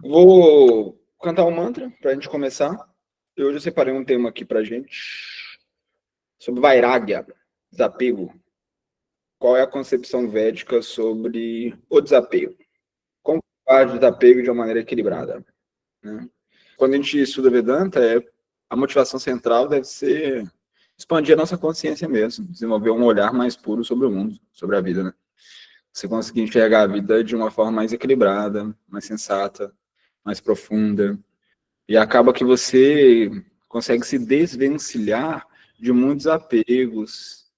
Vou cantar um mantra para a gente começar. E hoje eu separei um tema aqui para gente sobre Vairagya, desapego. Qual é a concepção védica sobre o desapego? Como faz o desapego de uma maneira equilibrada, né? Quando a gente estuda Vedanta, a motivação central deve ser expandir a nossa consciência mesmo, desenvolver um olhar mais puro sobre o mundo, sobre a vida, né? Você conseguir enxergar a vida de uma forma mais equilibrada, mais sensata, mais profunda. E acaba que você consegue se desvencilhar de muitos apegos,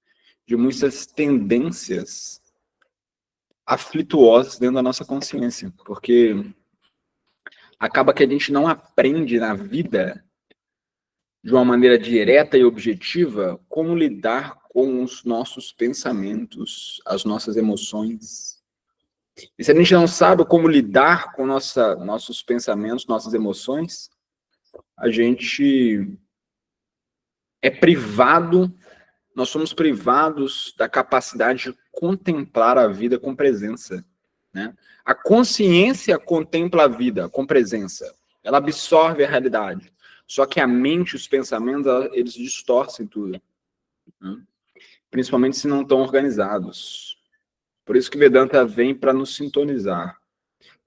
de muitas tendências aflituosas dentro da nossa consciência, porque acaba que a gente não aprende na vida de uma maneira direta e objetiva como lidar com os nossos pensamentos, as nossas emoções. E se a gente não sabe como lidar com nossos pensamentos, nossas emoções, a gente nós somos privados da capacidade de contemplar a vida com presença, né? A consciência contempla a vida com presença, ela absorve a realidade. Só que a mente e os pensamentos, eles distorcem tudo, né? Principalmente se não estão organizados. Por isso que Vedanta vem para nos sintonizar,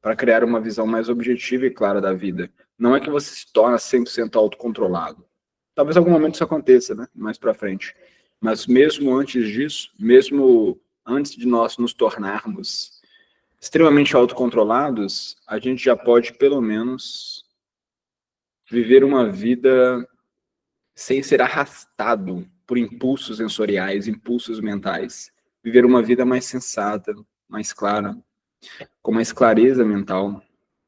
para criar uma visão mais objetiva e clara da vida. Não é que você se torna 100% autocontrolado. Talvez em algum momento isso aconteça, né? Mais para frente. Mas mesmo antes disso, mesmo antes de nós nos tornarmos extremamente autocontrolados, a gente já pode, pelo menos, viver uma vida sem ser arrastado por impulsos sensoriais, impulsos mentais. Viver uma vida mais sensata, mais clara, com mais clareza mental.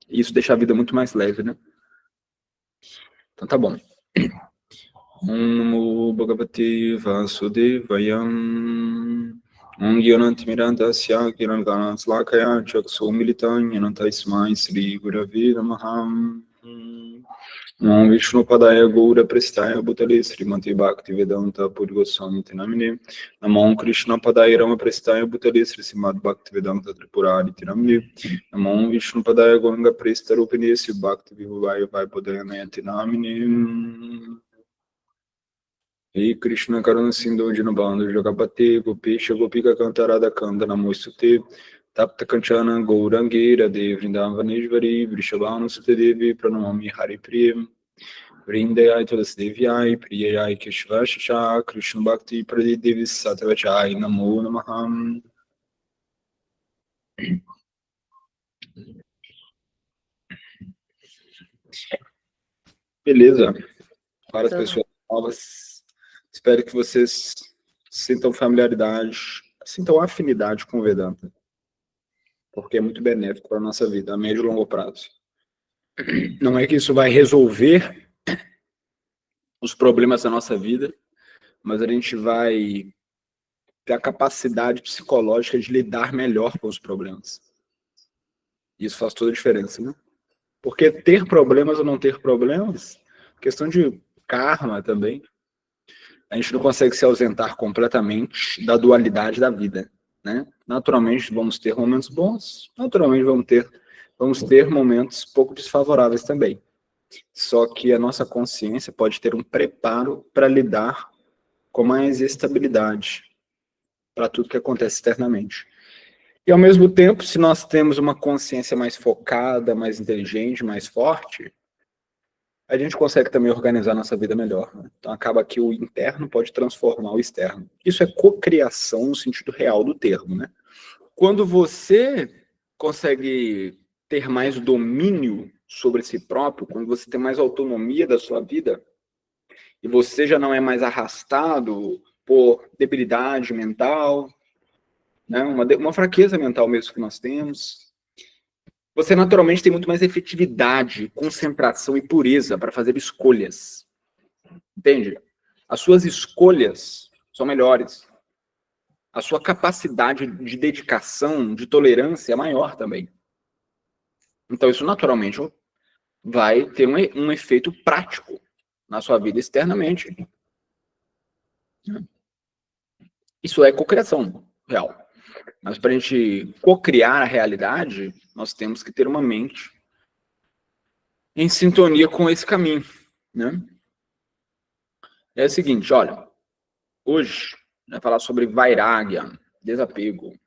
E isso deixa a vida muito mais leve, né? Então tá bom. Om Namo Bhagavate Vasudevaya. Om Gyanantimirandasya Kiranganatslakaya Chakso Militan Yanantaismai Sri Gurave Namaha. Om Vishnu Padaya Gaura Prestaya Bhutale Srimati Bhakti Vedanta Puri Goswami Tinamine. Namo Krishna Padaya Rama Prestaya Bhutale Srimati Bhakti Vedanta Tripurari Tinamine. Namo Vishnu Padaya Ganga Prestarupine Sri Bhakti Vivaya Vaipodayana Tinamine. E Krishna Karuna Sindhu Dinabandhu Jagapate Gopesha Gopika Kantarada Kanda Namostute Tapta Kanchana Gourangira De Vrindavaneshvari Vrishabhanu Sutedevi Pranamami Hari Priyam Vrindayai Tulasdevyai Priyayai Keshvashasha Krishna Bhakti Pradidevi Satvachai Namo Namaham. Beleza, para as pessoas novas, espero que vocês sintam familiaridade, sintam afinidade com o Vedanta, porque é muito benéfico para a nossa vida, a médio e longo prazo. Não é que isso vai resolver os problemas da nossa vida, mas a gente vai ter a capacidade psicológica de lidar melhor com os problemas. Isso faz toda a diferença, né? Porque ter problemas ou não ter problemas, questão de karma também, a gente não consegue se ausentar completamente da dualidade da vida, né? Naturalmente vamos ter momentos bons, naturalmente vamos ter momentos pouco desfavoráveis também. Só que a nossa consciência pode ter um preparo para lidar com mais estabilidade para tudo que acontece externamente. E ao mesmo tempo, se nós temos uma consciência mais focada, mais inteligente, mais forte, a gente consegue também organizar nossa vida melhor, né? Então acaba que o interno pode transformar o externo. Isso é cocriação no sentido real do termo, né? Quando você consegue ter mais domínio sobre si próprio, quando você tem mais autonomia da sua vida, e você já não é mais arrastado por debilidade mental, né? Uma fraqueza mental mesmo que nós temos, você naturalmente tem muito mais efetividade, concentração e pureza para fazer escolhas. Entende? As suas escolhas são melhores. A sua capacidade de dedicação, de tolerância é maior também. Então isso naturalmente vai ter um efeito prático na sua vida externamente. Isso é cocriação real. Mas para a gente cocriar a realidade, nós temos que ter uma mente em sintonia com esse caminho, né? É o seguinte, olha, hoje vai falar sobre vairagya, desapego.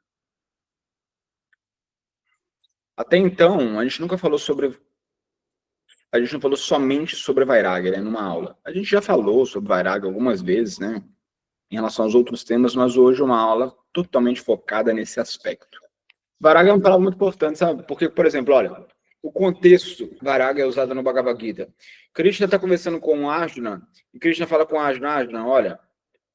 Até então, a gente nunca falou sobre, a gente não falou somente sobre vairagya, né, numa aula. A gente já falou sobre vairagya algumas vezes, né, em relação aos outros temas, mas hoje é uma aula totalmente focada nesse aspecto. Vairagya é uma palavra muito importante, sabe? Porque, por exemplo, olha, o contexto vairagya é usado no Bhagavad Gita. Krishna está conversando com Arjuna, e Krishna fala com Arjuna, Arjuna, olha,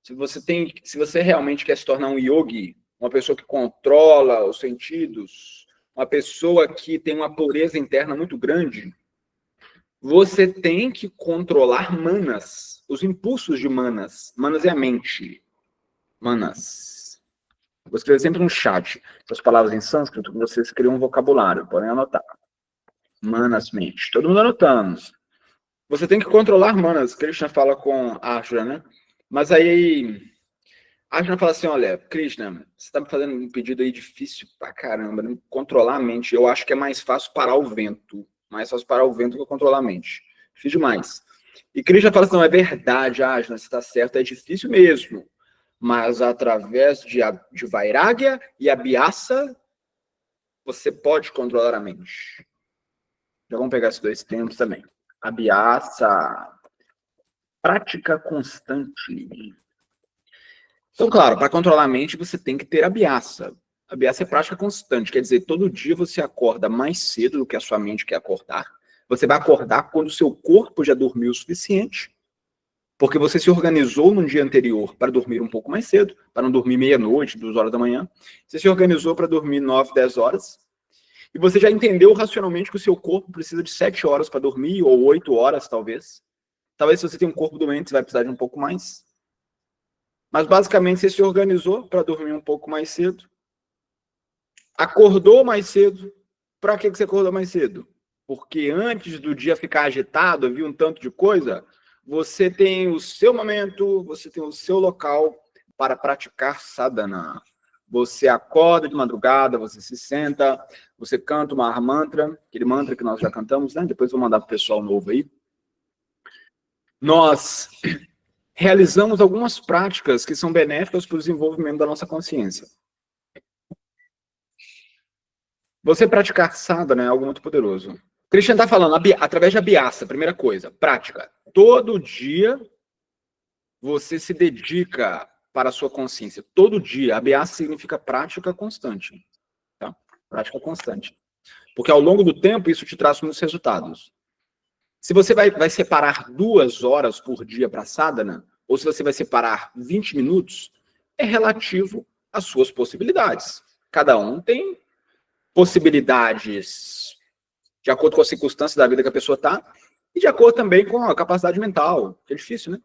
se você realmente quer se tornar um yogi, uma pessoa que controla os sentidos, uma pessoa que tem uma pureza interna muito grande, você tem que controlar manas, os impulsos de manas. Manas é a mente. Manas. Vou escrever sempre no chat as palavras em sânscrito, vocês criam um vocabulário, podem anotar. Manas, mente. Todo mundo anotando. Você tem que controlar manas. Krishna fala com Arjuna, né? Mas aí Arjuna fala assim, olha, Krishna, você tá me fazendo um pedido aí difícil pra caramba, né? Controlar a mente. Eu acho que é mais fácil parar o vento. Mais fácil parar o vento que controlar a mente. Difícil demais. E Krishna fala assim, não, é verdade, Arjuna, você tá certo, é difícil mesmo. Mas através de Vairagya e Abhyasa, você pode controlar a mente. Já vamos pegar esses dois termos também. Abhyasa, prática constante. Então, claro, para controlar a mente, você tem que ter Abhyasa. Abhyasa é prática constante, quer dizer, todo dia você acorda mais cedo do que a sua mente quer acordar. Você vai acordar quando o seu corpo já dormiu o suficiente, porque você se organizou no dia anterior para dormir um pouco mais cedo, para não dormir meia-noite, 2 horas da manhã. Você se organizou para dormir 9, 10 horas, e você já entendeu racionalmente que o seu corpo precisa de 7 horas para dormir, ou 8 horas, talvez. Talvez se você tem um corpo doente, você vai precisar de um pouco mais. Mas basicamente você se organizou para dormir um pouco mais cedo. Acordou mais cedo. Para que você acordou mais cedo? Porque antes do dia ficar agitado, viu um tanto de coisa, você tem o seu momento, você tem o seu local para praticar sadhana. Você acorda de madrugada, você se senta, você canta uma mantra, aquele mantra que nós já cantamos, né? Depois vou mandar para o pessoal novo aí. Nós realizamos algumas práticas que são benéficas para o desenvolvimento da nossa consciência. Você praticar sadhana é algo muito poderoso. Krishna está falando através de Abhyasa, primeira coisa, prática. Todo dia você se dedica para a sua consciência. Todo dia. Abhyasa significa prática constante. Tá? Prática constante. Porque ao longo do tempo isso te traz muitos resultados. Se você vai separar 2 horas por dia para sadhana, ou se você vai separar 20 minutos, é relativo às suas possibilidades. Cada um tem possibilidades de acordo com as circunstâncias da vida que a pessoa está, e de acordo também com a capacidade mental, que é difícil, né?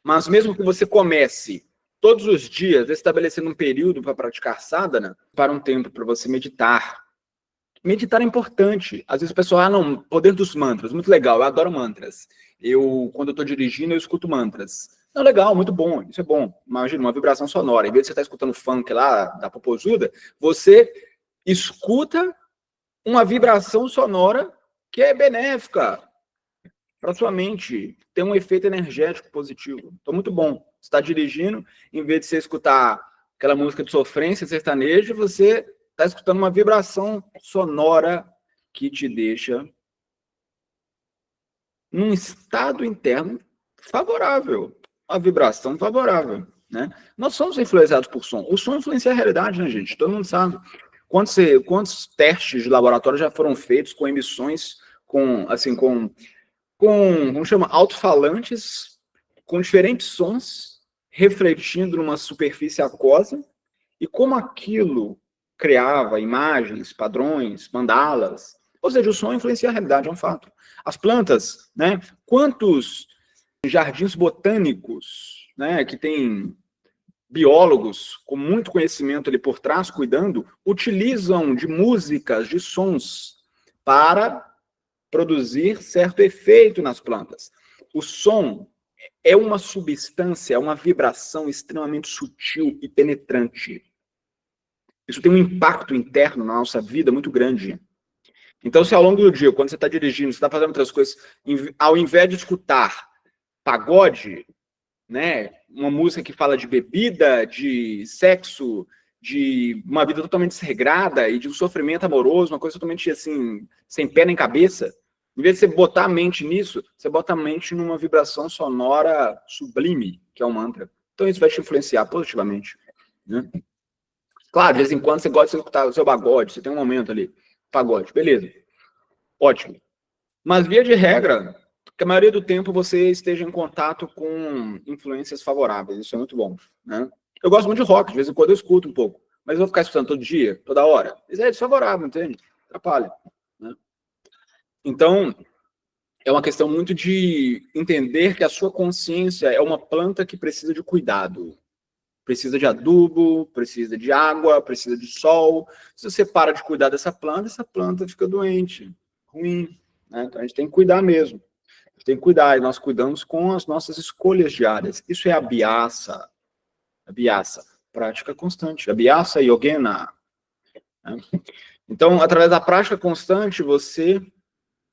Mas mesmo que você comece todos os dias estabelecendo um período para praticar sadhana, para um tempo para você meditar. Meditar é importante. Às vezes o pessoal, não, poder dos mantras, muito legal, eu adoro mantras. Quando eu estou dirigindo, eu escuto mantras. Não, legal, muito bom, isso é bom. Imagina, uma vibração sonora. Em vez de você estar escutando funk lá, da popozuda, você escuta uma vibração sonora que é benéfica para sua mente, tem um efeito energético positivo. Então, muito bom. Você está dirigindo, em vez de você escutar aquela música de sofrência sertaneja, você está escutando uma vibração sonora que te deixa num estado interno favorável, uma vibração favorável, né? Nós somos influenciados por som. O som influencia a realidade, né, gente? Todo mundo sabe. Quantos testes de laboratório já foram feitos com emissões, como chama, alto-falantes, com diferentes sons, refletindo numa superfície aquosa, e como aquilo criava imagens, padrões, mandalas. Ou seja, o som influencia a realidade, é um fato. As plantas, né? Quantos jardins botânicos, né, que tem biólogos com muito conhecimento ali por trás, cuidando, utilizam de músicas, de sons, para produzir certo efeito nas plantas. O som é uma substância, é uma vibração extremamente sutil e penetrante. Isso tem um impacto interno na nossa vida muito grande. Então, se ao longo do dia, quando você está dirigindo, você está fazendo outras coisas, ao invés de escutar pagode, né, uma música que fala de bebida, de sexo, de uma vida totalmente desregrada e de um sofrimento amoroso, uma coisa totalmente assim, sem pé nem cabeça, em vez de você botar a mente nisso, você bota a mente numa vibração sonora sublime, que é um mantra. Então isso vai te influenciar positivamente, né? Claro, de vez em quando você gosta de escutar o seu pagode, você tem um momento ali, pagode, beleza, ótimo. Mas via de regra, que a maioria do tempo você esteja em contato com influências favoráveis, isso é muito bom, né? Eu gosto muito de rock, de vez em quando eu escuto um pouco, mas eu vou ficar escutando todo dia, toda hora. Isso é desfavorável, entende? Atrapalha, né? Então, é uma questão muito de entender que a sua consciência é uma planta que precisa de cuidado. Precisa de adubo, precisa de água, precisa de sol. Se você para de cuidar dessa planta, essa planta fica doente, ruim, né? Então a gente tem que cuidar mesmo. A gente tem que cuidar, e nós cuidamos com as nossas escolhas diárias. Isso é a Abhyasa. Abhyasa, prática constante. Abhyasa yogena. Né? Então, através da prática constante, você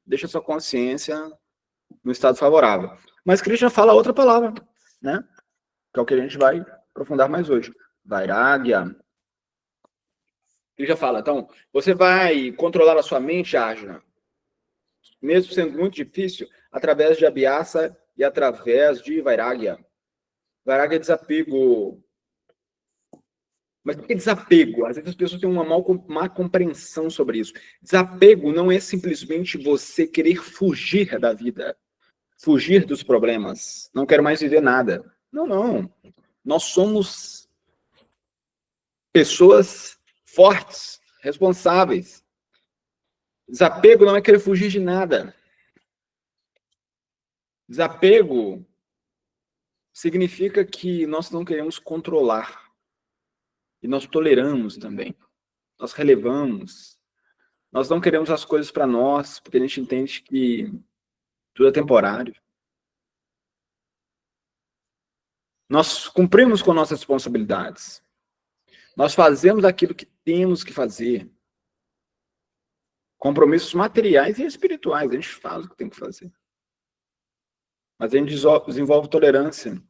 deixa a sua consciência no estado favorável. Mas Krishna fala outra palavra, né? Que é o que a gente vai aprofundar mais hoje. Vairagya. Ele já fala, então, você vai controlar a sua mente, Arjuna, mesmo sendo muito difícil, através de Abhyasa e através de Vairagya. Vairagya é desapego. Mas por que desapego? Às vezes as pessoas têm uma má compreensão sobre isso. Desapego não é simplesmente você querer fugir da vida, fugir dos problemas. Não quero mais viver nada. Não, não. Nós somos pessoas fortes, responsáveis. Desapego não é querer fugir de nada. Desapego significa que nós não queremos controlar. E nós toleramos também. Nós relevamos. Nós não queremos as coisas para nós, porque a gente entende que tudo é temporário. Nós cumprimos com nossas responsabilidades. Nós fazemos aquilo que temos que fazer. Compromissos materiais e espirituais. A gente faz o que tem que fazer. Mas a gente desenvolve tolerância.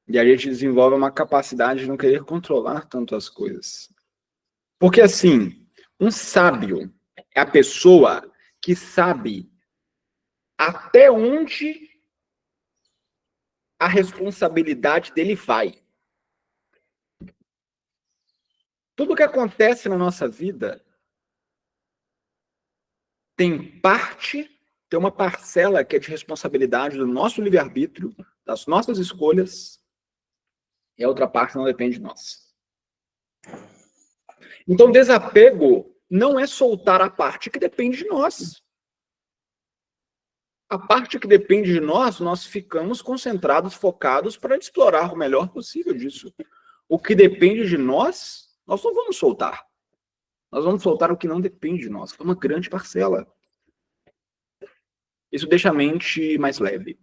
E a gente desenvolve uma capacidade de não querer controlar tanto as coisas. Porque assim, um sábio é a pessoa que sabe até onde a responsabilidade dele vai. Tudo que acontece na nossa vida tem uma parcela que é de responsabilidade do nosso livre-arbítrio, das nossas escolhas, e a outra parte não depende de nós. Então, desapego não é soltar a parte que depende de nós. A parte que depende de nós, nós ficamos concentrados, focados para explorar o melhor possível disso. O que depende de nós, nós não vamos soltar. Nós vamos soltar o que não depende de nós, que é uma grande parcela. Isso deixa a mente mais leve.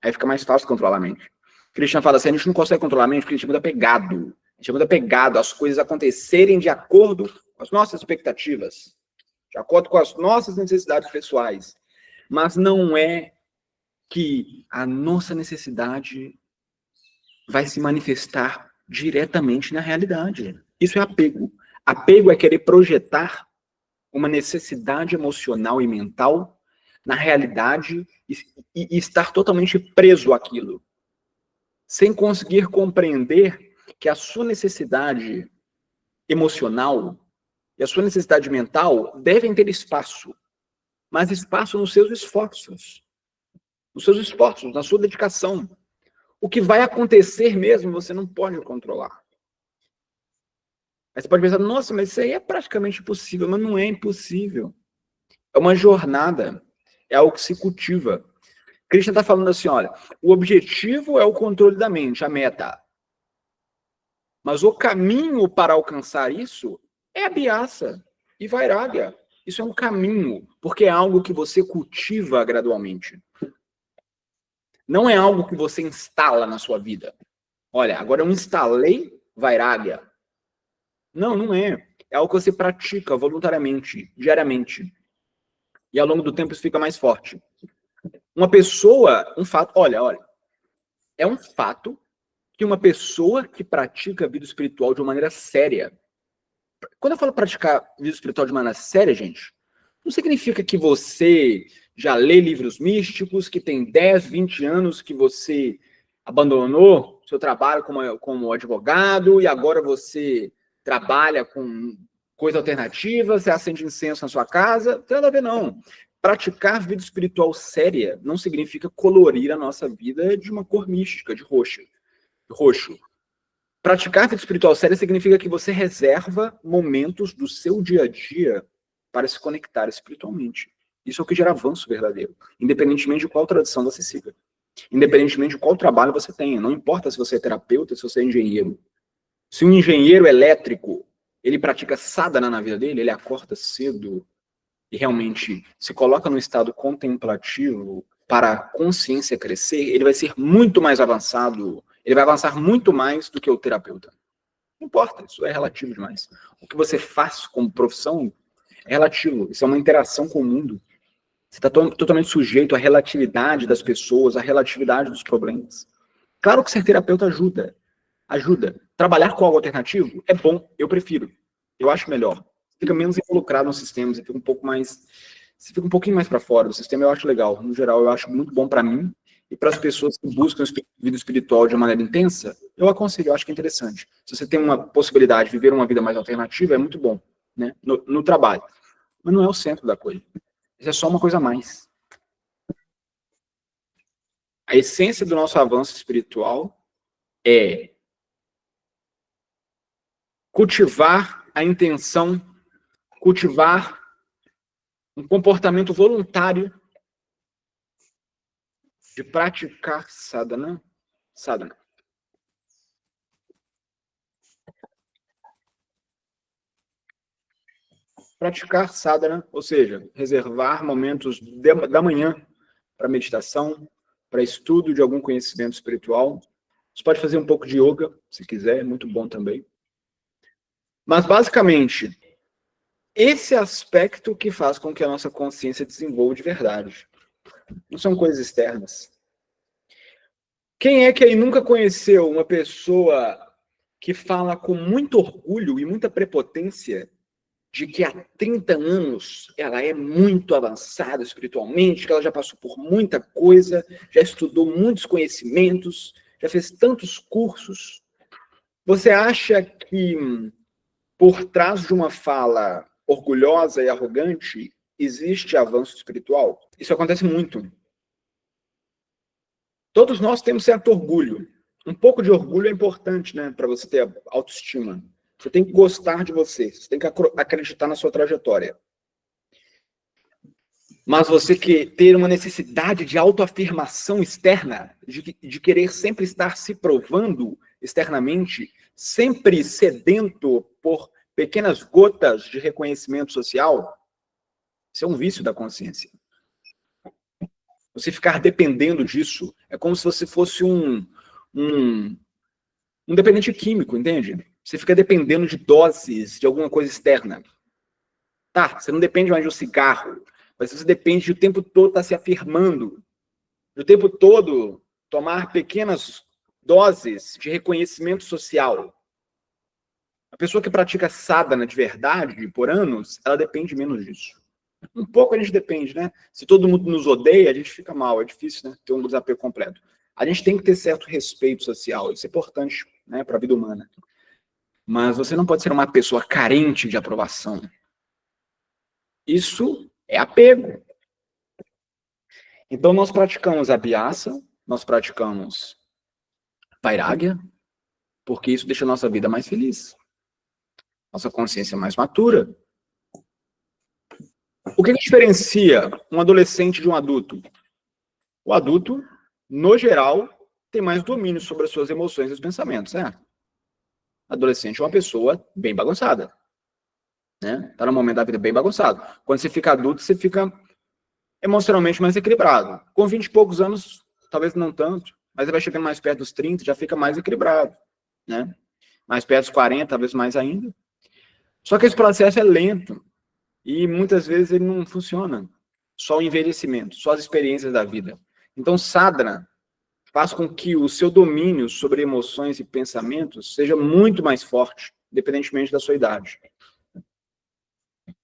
Aí fica mais fácil controlar a mente. Krishna fala assim, a gente não consegue controlar a mente porque a gente é muito apegado. A gente é muito apegado às coisas acontecerem de acordo com as nossas expectativas, de acordo com as nossas necessidades pessoais. Mas não é que a nossa necessidade vai se manifestar diretamente na realidade. Isso é apego. Apego é querer projetar uma necessidade emocional e mental na realidade e estar totalmente preso àquilo, sem conseguir compreender que a sua necessidade emocional e a sua necessidade mental devem ter espaço, mas espaço nos seus esforços, na sua dedicação. O que vai acontecer mesmo, você não pode controlar. Aí você pode pensar, nossa, mas isso aí é praticamente impossível. Mas não é impossível. É uma jornada. É algo que se cultiva. Krishna está falando assim, olha, o objetivo é o controle da mente, a meta. Mas o caminho para alcançar isso é a Abhyasa e Vairagya. Isso é um caminho, porque é algo que você cultiva gradualmente. Não é algo que você instala na sua vida. Olha, agora eu instalei Vairagya. Não, não é. É algo que você pratica voluntariamente, diariamente. E ao longo do tempo isso fica mais forte. Uma pessoa, um fato, olha, é um fato que uma pessoa que pratica a vida espiritual de uma maneira séria. Quando eu falo praticar vida espiritual de maneira séria, gente, não significa que você já lê livros místicos, que tem 10, 20 anos que você abandonou seu trabalho como advogado e agora você trabalha com coisa alternativa, você acende incenso na sua casa. Não tem nada a ver, não. Praticar vida espiritual séria não significa colorir a nossa vida de uma cor mística, de roxo. Praticar vida espiritual séria significa que você reserva momentos do seu dia a dia para se conectar espiritualmente. Isso é o que gera avanço verdadeiro, independentemente de qual tradição você siga, independentemente de qual trabalho você tenha. Não importa se você é terapeuta, se você é engenheiro. Se um engenheiro elétrico, ele pratica sadhana na vida dele, ele acorda cedo e realmente se coloca num estado contemplativo para a consciência crescer, ele vai ser muito mais avançado, ele vai avançar muito mais do que o terapeuta. Não importa, isso é relativo demais. O que você faz como profissão é relativo, isso é uma interação com o mundo. Você está totalmente sujeito à relatividade das pessoas, à relatividade dos problemas. Claro que ser terapeuta ajuda. Trabalhar com algo alternativo é bom, eu prefiro. Eu acho melhor. Fica menos involucrado no sistema, você fica um pouquinho mais para fora do sistema, eu acho legal. No geral, eu acho muito bom para mim e para as pessoas que buscam vida espiritual de maneira intensa, eu aconselho, eu acho que é interessante. Se você tem uma possibilidade de viver uma vida mais alternativa, é muito bom, né? No trabalho. Mas não é o centro da coisa. Isso é só uma coisa a mais. A essência do nosso avanço espiritual é cultivar a intenção, cultivar um comportamento voluntário de praticar sadhana. Praticar sadhana, ou seja, reservar momentos da manhã para meditação, para estudo de algum conhecimento espiritual. Você pode fazer um pouco de yoga, se quiser, é muito bom também. Mas, basicamente, esse aspecto que faz com que a nossa consciência desenvolva de verdade. Não são coisas externas. Quem é que aí nunca conheceu uma pessoa que fala com muito orgulho e muita prepotência de que há 30 anos ela é muito avançada espiritualmente, que ela já passou por muita coisa, já estudou muitos conhecimentos, já fez tantos cursos? Você acha que por trás de uma fala orgulhosa e arrogante existe avanço espiritual? Isso acontece muito. Todos nós temos certo orgulho. Um pouco de orgulho é importante, né, para você ter autoestima. Você tem que gostar de você tem que acreditar na sua trajetória. Mas você ter uma necessidade de autoafirmação externa, de querer sempre estar se provando externamente, sempre sedento por pequenas gotas de reconhecimento social, isso é um vício da consciência. Você ficar dependendo disso é como se você fosse um dependente químico, entende? Você fica dependendo de doses de alguma coisa externa. Tá, você não depende mais de um cigarro, mas você depende de o tempo todo estar se afirmando, de o tempo todo tomar pequenas doses de reconhecimento social. A pessoa que pratica sadhana de verdade por anos, ela depende menos disso. Um pouco a gente depende, né? Se todo mundo nos odeia, a gente fica mal, é difícil, né? Ter um desapego completo. A gente tem que ter certo respeito social, isso é importante, né, para a vida humana. Mas você não pode ser uma pessoa carente de aprovação. Isso é apego. Então, nós praticamos abhyasa, nós praticamos vairagya, porque isso deixa a nossa vida mais feliz. Nossa consciência mais matura. O que diferencia um adolescente de um adulto? O adulto, no geral, tem mais domínio sobre as suas emoções e os pensamentos, né? Adolescente é uma pessoa bem bagunçada, né? Tá no momento da vida bem bagunçado. Quando você fica adulto, você fica emocionalmente mais equilibrado. Com 20 e poucos anos, talvez não tanto, mas ele vai chegando mais perto dos 30, já fica mais equilibrado, né? Mais perto dos 40, talvez mais ainda. Só que esse processo é lento e muitas vezes ele não funciona. só o envelhecimento, só as experiências da vida. Então, sadhana faz com que o seu domínio sobre emoções e pensamentos seja muito mais forte, independentemente da sua idade.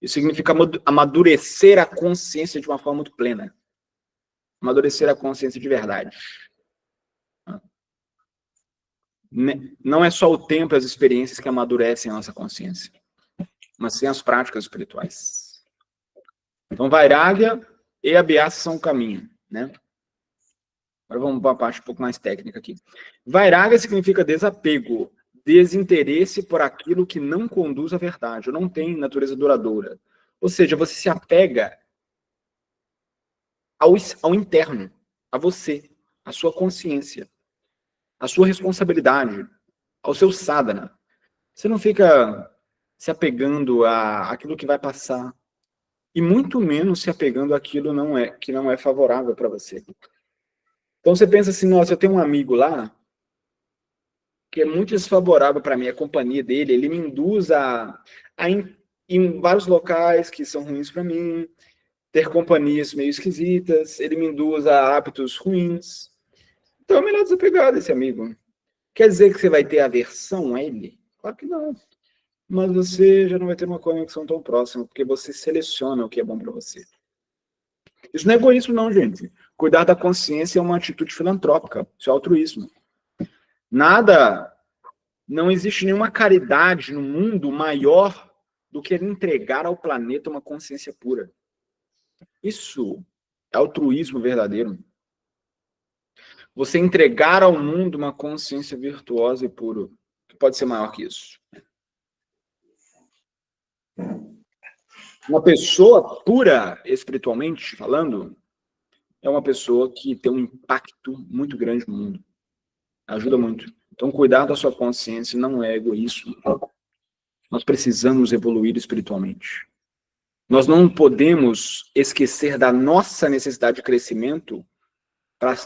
Isso significa amadurecer a consciência de uma forma muito plena. Amadurecer a consciência de verdade. Não é só o tempo e as experiências que amadurecem a nossa consciência, mas sim as práticas espirituais. Então, Vairagya e Abhyasa são o caminho, né? Agora vamos para a parte um pouco mais técnica aqui. Vairagya significa desapego, desinteresse por aquilo que não conduz à verdade, ou não tem natureza duradoura. Ou seja, você se apega ao interno, a você, à sua consciência, à sua responsabilidade, ao seu sadhana. Você não fica se apegando àquilo que vai passar, e muito menos se apegando àquilo que não é favorável para você. Então você pensa assim, nossa, eu tenho um amigo lá que é muito desfavorável para mim, a companhia dele, ele me induz em vários locais que são ruins para mim, ter companhias meio esquisitas, ele me induz a hábitos ruins. Então é melhor desapegar desse amigo. Quer dizer que você vai ter aversão a ele? Claro que não. Mas você já não vai ter uma conexão tão próxima, porque você seleciona o que é bom para você. Isso não é egoísmo não, gente. Cuidar da consciência é uma atitude filantrópica, isso é altruísmo. Não existe nenhuma caridade no mundo maior do que entregar ao planeta uma consciência pura. Isso é altruísmo verdadeiro. Você entregar ao mundo uma consciência virtuosa e pura, que pode ser maior que isso. Uma pessoa pura, espiritualmente falando, é uma pessoa que tem um impacto muito grande no mundo. Ajuda muito. Então, cuidar da sua consciência não é egoísmo. Nós precisamos evoluir espiritualmente. Nós não podemos esquecer da nossa necessidade de crescimento para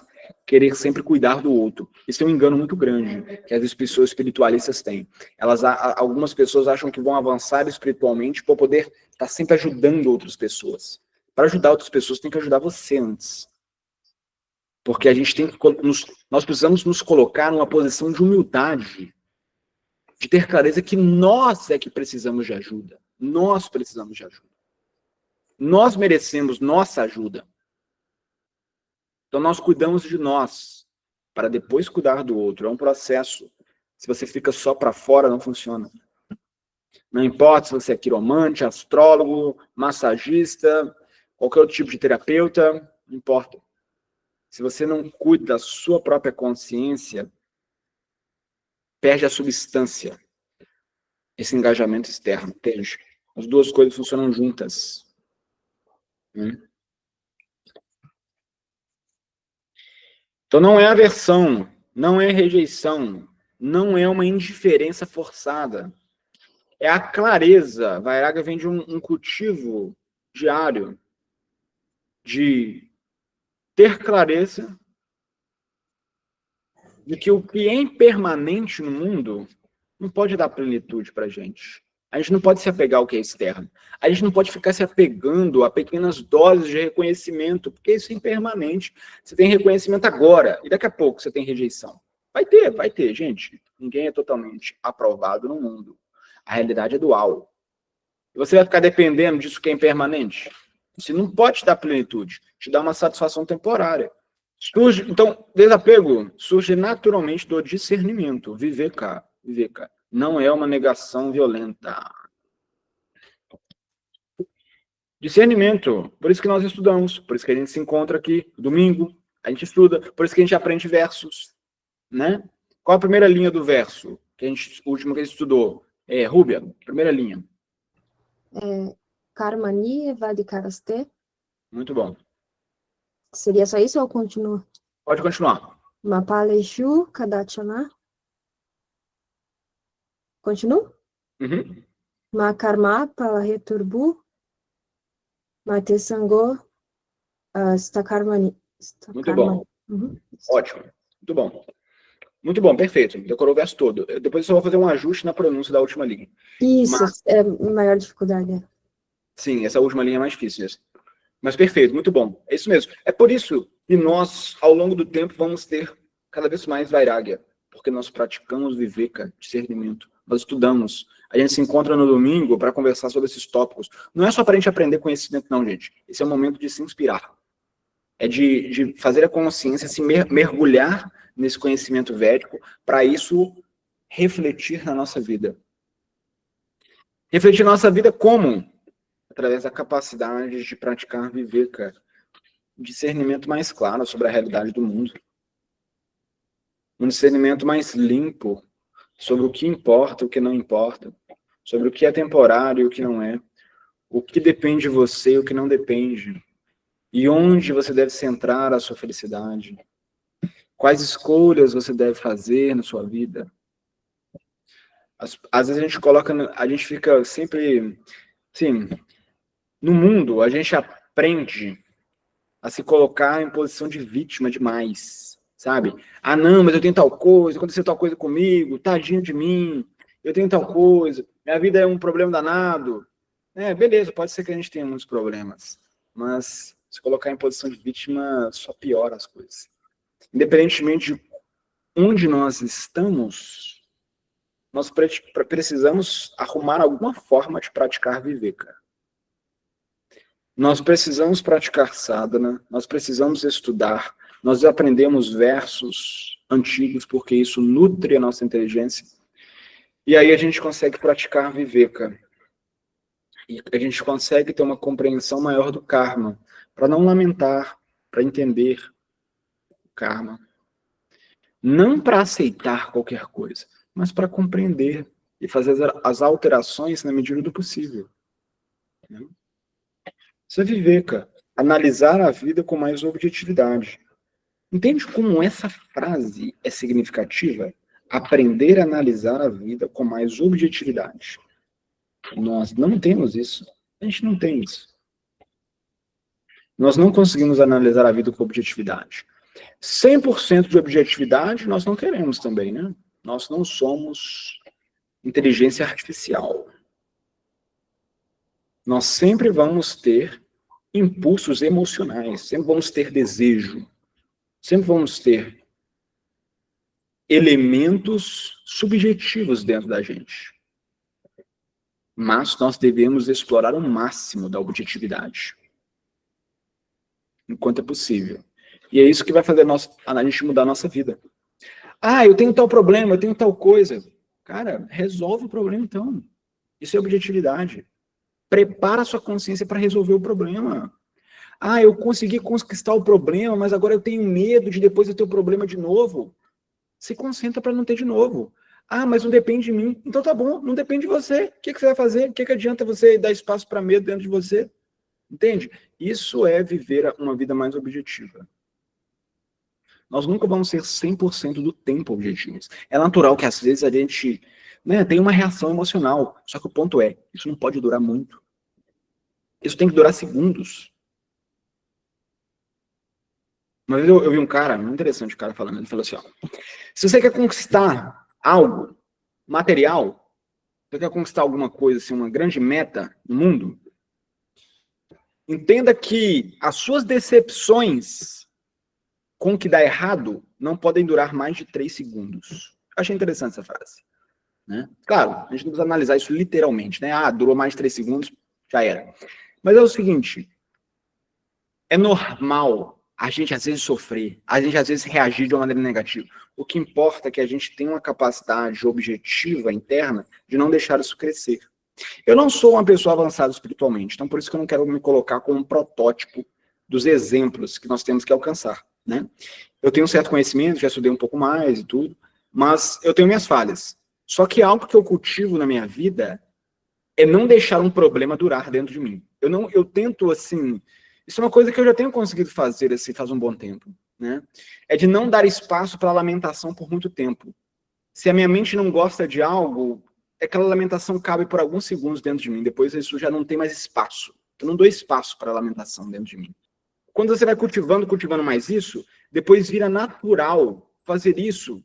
querer sempre cuidar do outro. Isso é um engano muito grande que as pessoas espiritualistas têm. Algumas pessoas acham que vão avançar espiritualmente para poder estar sempre ajudando outras pessoas. Para ajudar outras pessoas, tem que ajudar você antes. Porque a gente nós precisamos nos colocar numa posição de humildade, de ter clareza que nós é que precisamos de ajuda. Nós precisamos de ajuda. Nós merecemos nossa ajuda. Então nós cuidamos de nós, para depois cuidar do outro. É um processo. Se você fica só para fora, não funciona. Não importa se você é quiromante, astrólogo, massagista, qualquer outro tipo de terapeuta, não importa. Se você não cuida da sua própria consciência, perde a substância, esse engajamento externo, entende? As duas coisas funcionam juntas. Então não é aversão, não é rejeição, não é uma indiferença forçada. É a clareza. Vairagya vem de um cultivo diário de ter clareza de que o que é impermanente no mundo não pode dar plenitude para a gente. A gente não pode se apegar ao que é externo. A gente não pode ficar se apegando a pequenas doses de reconhecimento, porque isso é impermanente. Você tem reconhecimento agora, e daqui a pouco você tem rejeição. Vai ter, gente. Ninguém é totalmente aprovado no mundo. A realidade é dual. E você vai ficar dependendo disso que é impermanente? Você não pode te dar plenitude, te dá uma satisfação temporária. Então, desapego surge naturalmente do discernimento, viveka. Não é uma negação violenta. Discernimento, por isso que nós estudamos, por isso que a gente se encontra aqui domingo, a gente estuda, por isso que a gente aprende versos, né? Qual a primeira linha do verso? O último que a gente estudou? Rúbia, primeira linha. Karmani Vadikaraste. Muito bom. Seria só isso ou continua? Pode continuar. Mapaleshu Kadachana. Continua? Uhum. Makarma Palaheturbu. Matesango Stakarmani. Muito bom. Uhum. Ótimo. Muito bom. Muito bom, perfeito. Decorou o verso todo. Depois eu só vou fazer um ajuste na pronúncia da última linha. Isso, é maior dificuldade. Sim, essa última linha é mais difícil. Mas perfeito, muito bom. É isso mesmo. É por isso que nós, ao longo do tempo, vamos ter cada vez mais vairagya, porque nós praticamos viveka, discernimento. Nós estudamos. A gente se encontra no domingo para conversar sobre esses tópicos. Não é só para a gente aprender conhecimento, não, gente. Esse é o momento de se inspirar. É de fazer a consciência se mergulhar nesse conhecimento védico, para isso refletir na nossa vida. Refletir na nossa vida como? Através da capacidade de praticar viveka, discernimento mais claro sobre a realidade do mundo. Um discernimento mais limpo sobre o que importa e o que não importa, sobre o que é temporário e o que não é, o que depende de você e o que não depende, e onde você deve centrar a sua felicidade, quais escolhas você deve fazer na sua vida. Às vezes a gente fica sempre, sim, no mundo a gente aprende a se colocar em posição de vítima demais, sabe? Ah, não, mas eu tenho tal coisa, aconteceu tal coisa comigo, tadinho de mim, eu tenho tal coisa, minha vida é um problema danado. Beleza, pode ser que a gente tenha muitos problemas, mas se colocar em posição de vítima só piora as coisas. Independentemente de onde nós estamos, nós precisamos arrumar alguma forma de praticar viveka. Nós precisamos praticar sadhana, nós precisamos estudar, nós aprendemos versos antigos, porque isso nutre a nossa inteligência. E aí a gente consegue praticar viveka. E a gente consegue ter uma compreensão maior do karma, para não lamentar, para entender o karma. Não para aceitar qualquer coisa, mas para compreender e fazer as alterações na medida do possível. Isso é viveka, analisar a vida com mais objetividade. Entende como essa frase é significativa? Aprender a analisar a vida com mais objetividade. Nós não temos isso. A gente não tem isso. Nós não conseguimos analisar a vida com objetividade. 100% de objetividade nós não queremos também, né? Nós não somos inteligência artificial. Nós sempre vamos ter impulsos emocionais, sempre vamos ter desejo, sempre vamos ter elementos subjetivos dentro da gente. Mas nós devemos explorar o máximo da objetividade, enquanto é possível. E é isso que vai fazer a gente mudar a nossa vida. Ah, eu tenho tal problema, eu tenho tal coisa. Cara, resolve o problema então. Isso é objetividade. Prepara a sua consciência para resolver o problema. Ah, eu consegui conquistar o problema, mas agora eu tenho medo de depois eu ter o problema de novo. Se concentra para não ter de novo. Ah, mas não depende de mim. Então tá bom, não depende de você. O que você vai fazer? O que adianta você dar espaço para medo dentro de você? Entende? Isso é viver uma vida mais objetiva. Nós nunca vamos ser 100% do tempo objetivos. É natural que às vezes a gente tem uma reação emocional. Só que o ponto é, isso não pode durar muito. Isso tem que durar segundos. Uma vez eu vi um cara, muito interessante o cara falando, ele falou assim, ó, se você quer conquistar algo material, se você quer conquistar alguma coisa, assim, uma grande meta no mundo, entenda que as suas decepções com o que dá errado não podem durar mais de 3 segundos. Eu achei interessante essa frase. Né? Claro, a gente não precisa analisar isso literalmente, né? Ah, durou mais de 3 segundos, já era. Mas é o seguinte, é normal a gente às vezes sofrer, a gente às vezes reagir de uma maneira negativa. O que importa é que a gente tenha uma capacidade objetiva interna de não deixar isso crescer. Eu não sou uma pessoa avançada espiritualmente, então por isso que eu não quero me colocar como um protótipo dos exemplos que nós temos que alcançar. Né? Eu tenho um certo conhecimento, já estudei um pouco mais e tudo, mas eu tenho minhas falhas. Só que algo que eu cultivo na minha vida é não deixar um problema durar dentro de mim. Eu tento, assim, isso é uma coisa que eu já tenho conseguido fazer, assim, faz um bom tempo, né? É de não dar espaço para lamentação por muito tempo. Se a minha mente não gosta de algo, aquela lamentação cabe por alguns segundos dentro de mim, depois isso já não tem mais espaço. Eu não dou espaço para a lamentação dentro de mim. Quando você vai cultivando mais isso, depois vira natural fazer isso,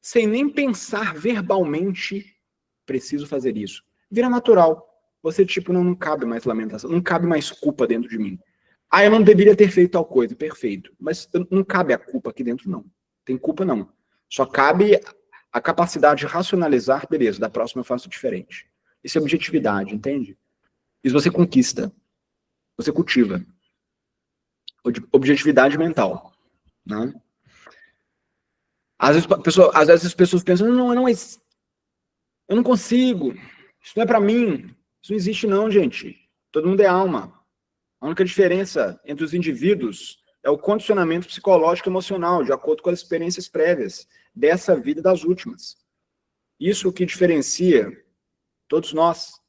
sem nem pensar verbalmente, preciso fazer isso. Vira natural. Você, tipo, não cabe mais lamentação, não cabe mais culpa dentro de mim. Ah, eu não deveria ter feito tal coisa. Perfeito. Mas não cabe a culpa aqui dentro, não. Tem culpa, não. Só cabe a capacidade de racionalizar, beleza, da próxima eu faço diferente. Isso é objetividade, entende? Isso você conquista. Você cultiva. Objetividade mental. Né? Às vezes as pessoas pensam, não, eu não consigo. Isso não é para mim. Isso não existe não, gente. Todo mundo é alma. A única diferença entre os indivíduos é o condicionamento psicológico e emocional, de acordo com as experiências prévias dessa vida e das últimas. Isso que diferencia todos nós.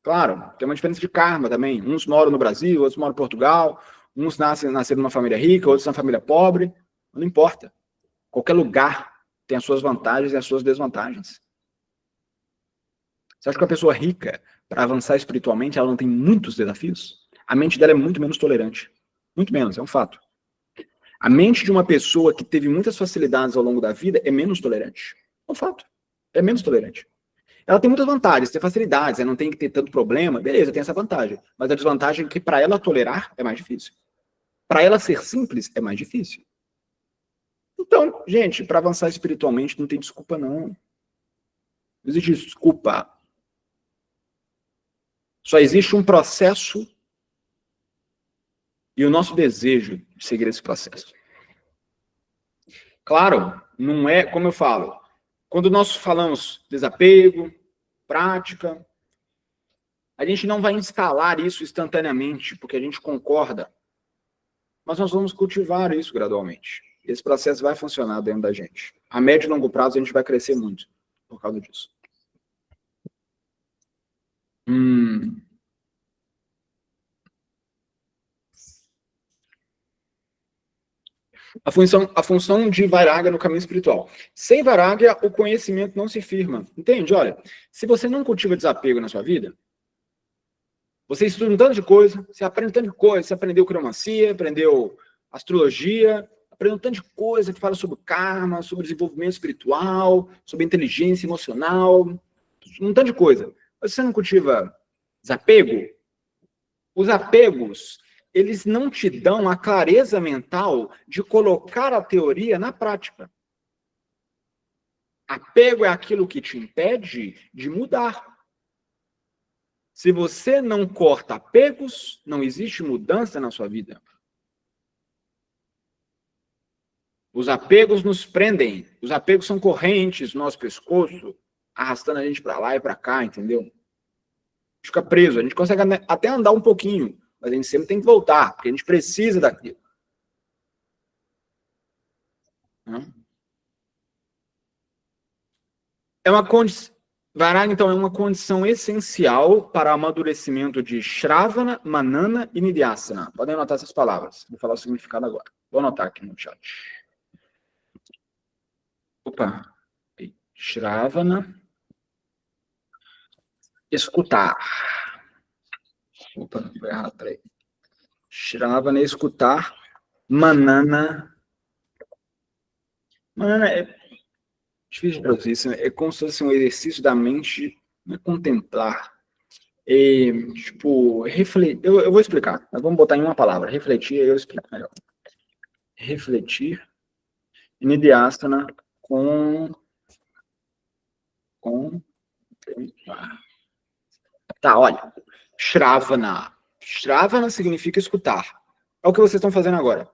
Claro, tem uma diferença de karma também. Uns moram no Brasil, outros moram em Portugal, uns nasceram numa família rica, outros na família pobre. Não importa. Qualquer lugar tem as suas vantagens e as suas desvantagens. Você acha que uma pessoa rica, para avançar espiritualmente, ela não tem muitos desafios? A mente dela é muito menos tolerante. Muito menos, é um fato. A mente de uma pessoa que teve muitas facilidades ao longo da vida é menos tolerante. É um fato. É menos tolerante. Ela tem muitas vantagens, tem facilidades, ela não tem que ter tanto problema, beleza, tem essa vantagem. Mas a desvantagem é que para ela tolerar é mais difícil. Para ela ser simples é mais difícil. Então, gente, para avançar espiritualmente não tem desculpa não. Não existe desculpa. Só existe um processo e o nosso desejo de seguir esse processo. Claro, não é, como eu falo, quando nós falamos desapego, prática, a gente não vai instalar isso instantaneamente, porque a gente concorda, mas nós vamos cultivar isso gradualmente. Esse processo vai funcionar dentro da gente. A médio e longo prazo a gente vai crescer muito por causa disso. A função de Vairagya no caminho espiritual. Sem Vairagya, o conhecimento não se firma. Entende? Olha, se você não cultiva desapego na sua vida, você estuda um tanto de coisa, você aprende um tanto de coisa, você aprendeu cromancia, aprendeu astrologia, aprendeu um tanto de coisa que fala sobre karma, sobre desenvolvimento espiritual, sobre inteligência emocional, um tanto de coisa. Mas você não cultiva desapego, os apegos, eles não te dão a clareza mental de colocar a teoria na prática. Apego é aquilo que te impede de mudar. Se você não corta apegos, não existe mudança na sua vida. Os apegos nos prendem. Os apegos são correntes no nosso pescoço, arrastando a gente para lá e para cá, entendeu? A gente fica preso. A gente consegue até andar um pouquinho, mas a gente sempre tem que voltar, porque a gente precisa daquilo. É uma condição. Vairagya, então, é uma condição essencial para o amadurecimento de Shravana, Manana e Nidhyasana. Podem anotar essas palavras. Vou falar o significado agora. Vou anotar aqui no chat. Opa. Shravana. Escutar. Opa, foi errado, peraí. Shravana, escutar. Manana. Manana é difícil de traduzir isso. É como se fosse um exercício da mente, não é contemplar. Tipo, refletir. Eu vou explicar. Mas vamos botar em uma palavra. Refletir, eu explico melhor. Refletir. Nidhyasana com. Tá, olha. Shravana. Shravana significa escutar. É o que vocês estão fazendo agora.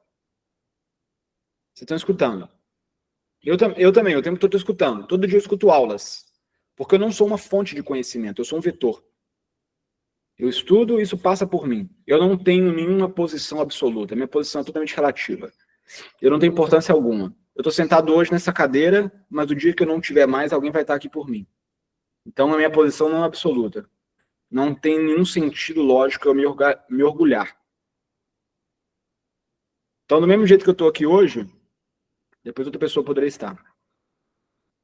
Vocês estão escutando. Eu também, o tempo todo estou escutando. Todo dia eu escuto aulas. Porque eu não sou uma fonte de conhecimento, eu sou um vetor. Eu estudo, isso passa por mim. Eu não tenho nenhuma posição absoluta. Minha posição é totalmente relativa. Eu não tenho importância alguma. Eu estou sentado hoje nessa cadeira, mas o dia que eu não tiver mais, alguém vai estar aqui por mim. Então, a minha posição não é absoluta. Não tem nenhum sentido lógico eu me orgulhar. Então, do mesmo jeito que eu estou aqui hoje, depois outra pessoa poderia estar.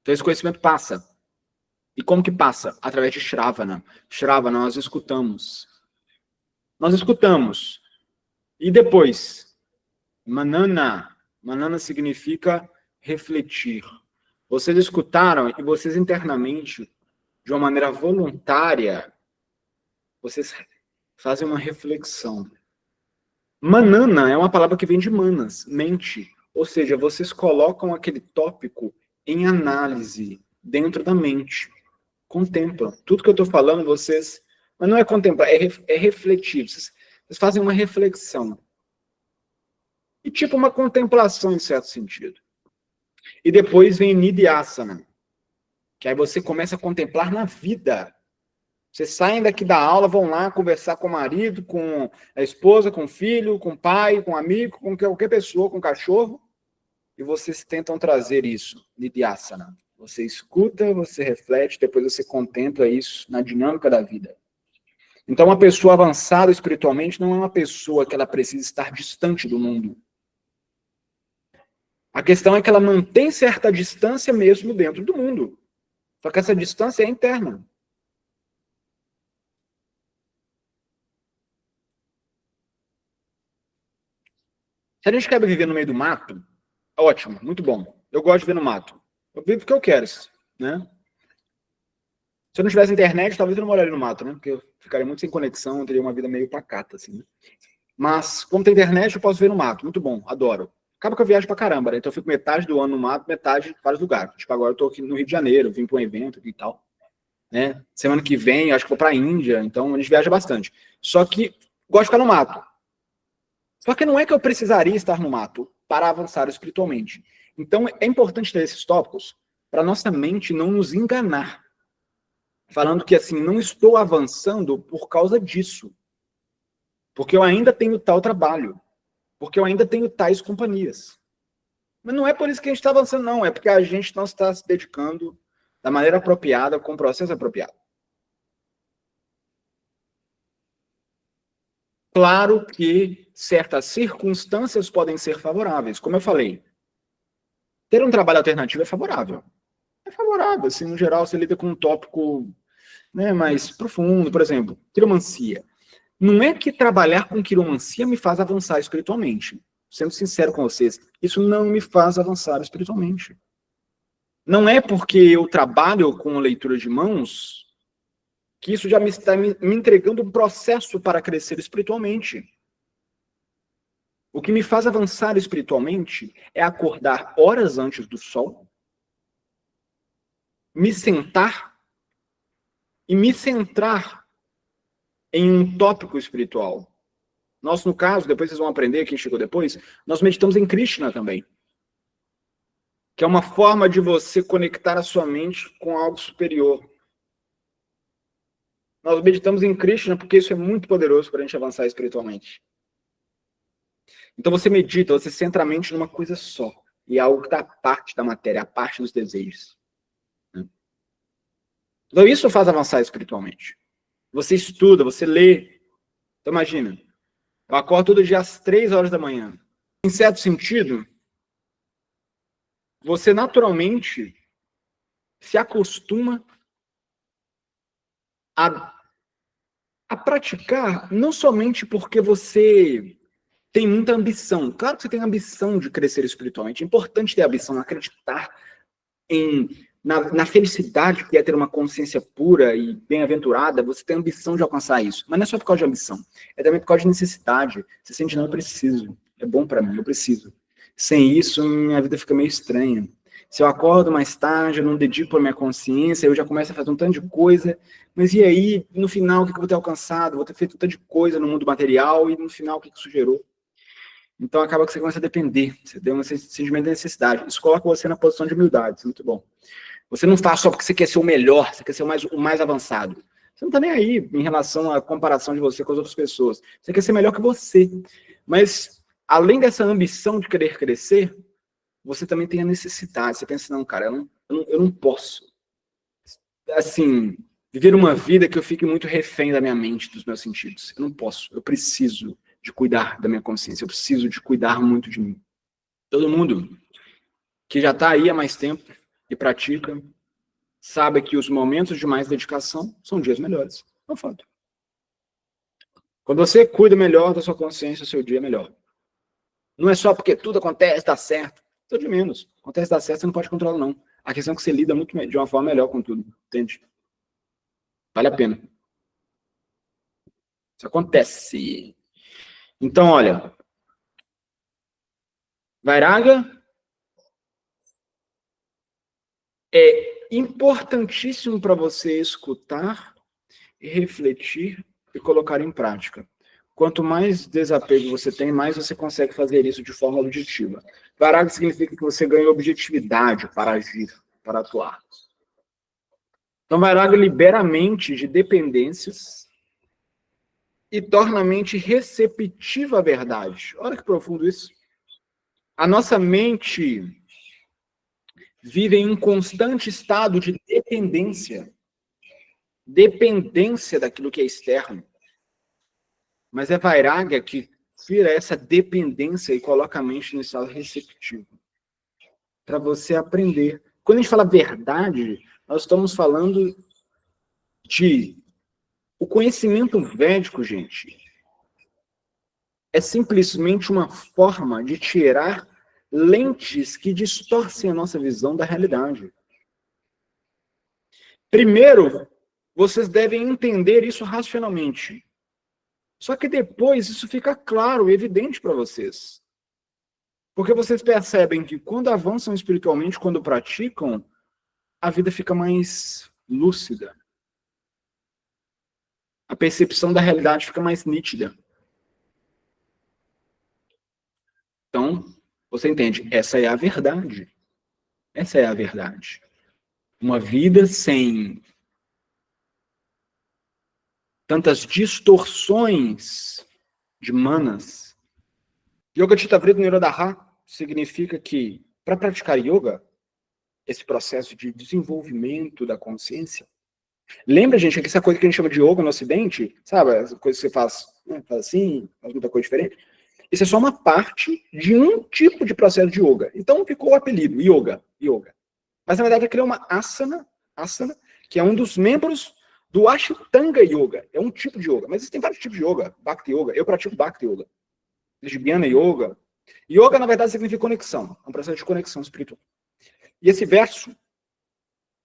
Então, esse conhecimento passa. E como que passa? Através de Shravana. Shravana, nós escutamos. Nós escutamos. E depois, Manana. Manana significa refletir. Vocês escutaram e vocês internamente, de uma maneira voluntária, vocês fazem uma reflexão. Manana é uma palavra que vem de manas, mente. Ou seja, vocês colocam aquele tópico em análise dentro da mente. Contemplam. Tudo que eu estou falando, vocês... Mas não é contemplar, é refletir. Vocês fazem uma reflexão. E tipo uma contemplação, em certo sentido. E depois vem Nidhyasana, que aí você começa a contemplar na vida. Vocês saem daqui da aula, vão lá conversar com o marido, com a esposa, com o filho, com o pai, com o amigo, com qualquer pessoa, com o cachorro, e vocês tentam trazer isso, Nidhyasana. Você escuta, você reflete, depois você contempla isso na dinâmica da vida. Então, uma pessoa avançada espiritualmente não é uma pessoa que ela precisa estar distante do mundo. A questão é que ela mantém certa distância mesmo dentro do mundo. Só que essa distância é interna. Se a gente quer viver no meio do mato, ótimo, muito bom. Eu gosto de viver no mato. Eu vivo porque eu quero, né? Se eu não tivesse internet, talvez eu não moraria no mato, né? Porque eu ficaria muito sem conexão, eu teria uma vida meio pacata, assim, né? Mas, como tem internet, eu posso viver no mato. Muito bom, adoro. Acaba que eu viajo pra caramba, né? Então eu fico metade do ano no mato, metade em vários lugares. Tipo, agora eu tô aqui no Rio de Janeiro, vim pra um evento aqui e tal, né? Semana que vem, acho que vou pra Índia, então a gente viaja bastante. Só que gosto de ficar no mato. Só que não é que eu precisaria estar no mato para avançar espiritualmente. Então é importante ter esses tópicos para nossa mente não nos enganar. Falando que assim, não estou avançando por causa disso. Porque eu ainda tenho tal trabalho. Porque eu ainda tenho tais companhias. Mas não é por isso que a gente está avançando, não. É porque a gente não está se dedicando da maneira apropriada, com o processo apropriado. Claro que certas circunstâncias podem ser favoráveis. Como eu falei, ter um trabalho alternativo é favorável. É favorável, assim, no geral, você lida com um tópico, né, mais profundo, por exemplo, quiromancia. Não é que trabalhar com quiromancia me faz avançar espiritualmente. Sendo sincero com vocês, isso não me faz avançar espiritualmente. Não é porque eu trabalho com leitura de mãos que isso já me está me entregando um processo para crescer espiritualmente. O que me faz avançar espiritualmente é acordar horas antes do sol, me sentar e me centrar em um tópico espiritual. Nós, no caso, depois vocês vão aprender, quem chegou depois, nós meditamos em Krishna também. Que é uma forma de você conectar a sua mente com algo superior. Nós meditamos em Krishna porque isso é muito poderoso para a gente avançar espiritualmente. Então você medita, você centra a mente numa coisa só. E é algo que está à parte da matéria, à parte dos desejos. Então isso faz avançar espiritualmente. Você estuda, você lê. Então imagina, eu acordo todo dia às 3 horas da manhã. Em certo sentido, você naturalmente se acostuma a praticar, não somente porque você tem muita ambição. Claro que você tem ambição de crescer espiritualmente. É importante ter ambição, acreditar na felicidade que é ter uma consciência pura e bem-aventurada. Você tem ambição de alcançar isso. Mas não é só por causa de ambição. É também por causa de necessidade. Você sente, não, eu preciso. É bom para mim, eu preciso. Sem isso, minha vida fica meio estranha. Se eu acordo mais tarde, eu não dedico para minha consciência, eu já começo a fazer um tanto de coisa, mas e aí, no final, o que eu vou ter alcançado? Vou ter feito um tanto de coisa no mundo material, e no final, o que isso gerou? Então, acaba que você começa a depender, você tem um sentimento de necessidade. Isso coloca você na posição de humildade, isso é muito bom. Você não faz só porque você quer ser o melhor, você quer ser o mais avançado. Você não está nem aí em relação à comparação de você com as outras pessoas. Você quer ser melhor que você. Mas, além dessa ambição de querer crescer, você também tem a necessidade. Você pensa, não, cara, eu não posso, assim, viver uma vida que eu fique muito refém da minha mente, dos meus sentidos. Eu não posso, eu preciso de cuidar da minha consciência, eu preciso de cuidar muito de mim. Todo mundo que já está aí há mais tempo e pratica, sabe que os momentos de mais dedicação são dias melhores. É um fato. Quando você cuida melhor da sua consciência, o seu dia é melhor. Não é só porque tudo acontece, dá certo. Tudo de menos. Acontece, dá certo, você não pode controlar, não. A questão é que você lida muito de uma forma melhor com tudo. Entende? Vale a pena. Isso acontece. Então, olha, Vairagya é importantíssimo para você escutar, refletir e colocar em prática. Quanto mais desapego você tem, mais você consegue fazer isso de forma objetiva. Vairagya significa que você ganha objetividade para agir, para atuar. Então, Vairagya libera a mente de dependências e torna a mente receptiva à verdade. Olha que profundo isso. A nossa mente vive em um constante estado de dependência. Dependência daquilo que é externo. Mas é Vairagya que tira essa dependência e coloca a mente no estado receptivo. Para você aprender. Quando a gente fala verdade, nós estamos falando de... O conhecimento védico, gente, é simplesmente uma forma de tirar lentes que distorcem a nossa visão da realidade. Primeiro, vocês devem entender isso racionalmente. Só que depois isso fica claro e evidente para vocês. Porque vocês percebem que quando avançam espiritualmente, quando praticam, a vida fica mais lúcida. A percepção da realidade fica mais nítida. Então, você entende, essa é a verdade. Essa é a verdade. Uma vida sem tantas distorções de manas. Yoga Chitta Vritti Nirodha significa que, para praticar yoga, esse processo de desenvolvimento da consciência, lembra, gente, que essa coisa que a gente chama de yoga no Ocidente, sabe, essa coisa que você faz, né, faz assim, faz muita coisa diferente, isso é só uma parte de um tipo de processo de yoga. Então ficou o apelido, yoga. Mas na verdade aquilo é uma asana, que é um dos membros do Ashtanga Yoga. É um tipo de yoga. Mas existem vários tipos de yoga. Bhakti Yoga. Eu pratico Bhakti Yoga. Jnana Yoga. Yoga, na verdade, significa conexão. É um processo de conexão espiritual. E esse verso,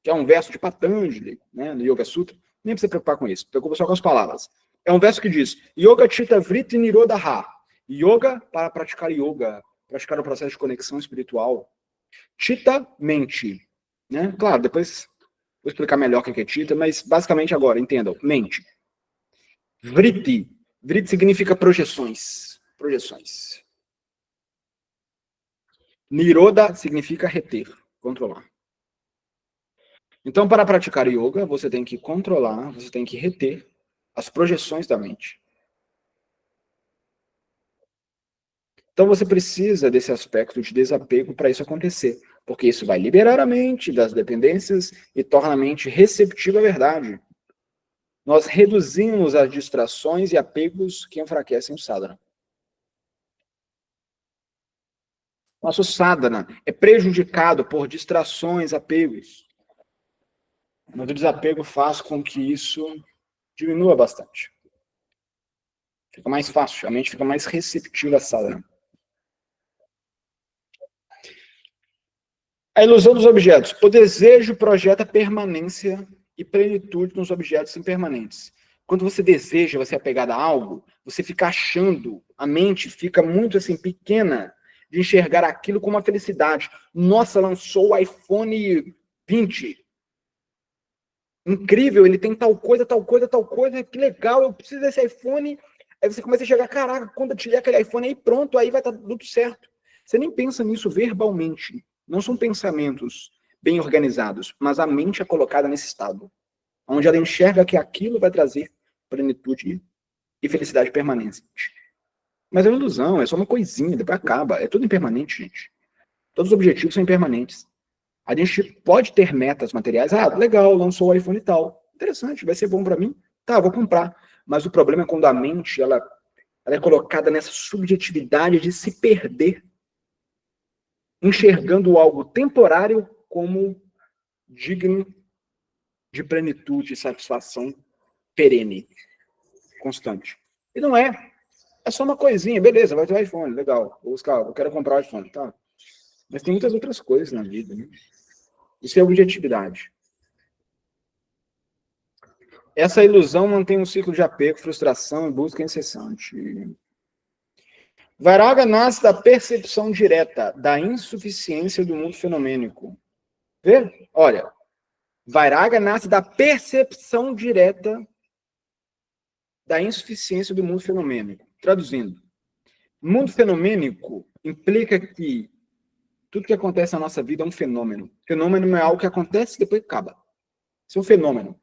que é um verso de Patanjali, né, no Yoga Sutra, nem precisa se preocupar com isso. Preocupa só com as palavras. É um verso que diz: Yoga Chitta Vritti Nirodha. Yoga para praticar yoga. Praticar o processo de conexão espiritual. Chitta, mente. Né? Claro, depois vou explicar melhor o que é Chitta, mas basicamente agora, entendam. Mente. Vritti. Vritti significa projeções. Projeções. Nirodha significa reter, controlar. Então, para praticar yoga, você tem que controlar, você tem que reter as projeções da mente. Então, você precisa desse aspecto de desapego para isso acontecer, porque isso vai liberar a mente das dependências e torna a mente receptiva à verdade. Nós reduzimos as distrações e apegos que enfraquecem o sadhana. Nosso sadhana é prejudicado por distrações, apegos. Mas o desapego faz com que isso diminua bastante. Fica mais fácil, a mente fica mais receptiva a sadhana. A ilusão dos objetos. O desejo projeta permanência e plenitude nos objetos impermanentes. Quando você deseja, você é apegado a algo, você fica achando, a mente fica muito assim pequena de enxergar aquilo como uma felicidade. Nossa, lançou o iPhone 20. Incrível, ele tem tal coisa, que legal, eu preciso desse iPhone. Aí você começa a chegar, caraca, quando eu tiver aquele iPhone aí, pronto, aí vai estar tudo certo. Você nem pensa nisso verbalmente. Não são pensamentos bem organizados, mas a mente é colocada nesse estado, onde ela enxerga que aquilo vai trazer plenitude e felicidade permanente. Mas é uma ilusão, é só uma coisinha, depois acaba. É tudo impermanente, gente. Todos os objetivos são impermanentes. A gente pode ter metas materiais. Ah, legal, lançou o iPhone e tal. Interessante, vai ser bom para mim. Tá, vou comprar. Mas o problema é quando a mente ela é colocada nessa subjetividade de se perder, enxergando algo temporário como digno de plenitude e satisfação perene, constante. E não é. É só uma coisinha. Beleza, vai ter o iPhone, legal. Vou buscar, eu quero comprar o iPhone, tá? Mas tem muitas outras coisas na vida, né? Isso é objetividade. Essa ilusão mantém um ciclo de apego, frustração e busca incessante. Vairagya nasce da percepção direta da insuficiência do mundo fenomênico. Vê? Olha, Vairagya nasce da percepção direta da insuficiência do mundo fenomênico. Traduzindo, mundo fenomênico implica que tudo que acontece na nossa vida é um fenômeno. Fenômeno é algo que acontece e depois acaba. Isso é um fenômeno.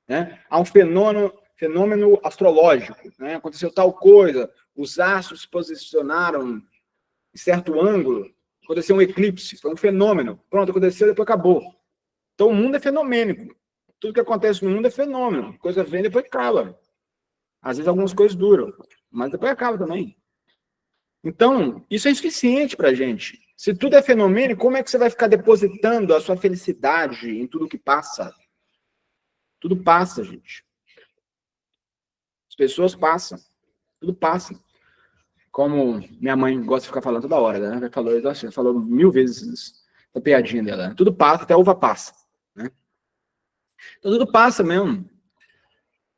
Né? Há um fenômeno astrológico. Né? Aconteceu tal coisa, os astros se posicionaram em certo ângulo, aconteceu um eclipse, foi um fenômeno. Pronto, aconteceu, depois acabou. Então o mundo é fenomênico. Tudo que acontece no mundo é fenômeno. Coisa vem, depois acaba. Às vezes algumas coisas duram, mas depois acaba também. Então, isso é insuficiente para a gente. Se tudo é fenômeno, como é que você vai ficar depositando a sua felicidade em tudo que passa? Tudo passa, gente. As pessoas passam. Tudo passa. Como minha mãe gosta de ficar falando toda hora, né? Falou 1000 vezes a piadinha dela. Né? Tudo passa, até a uva passa. Né? Então, tudo passa mesmo.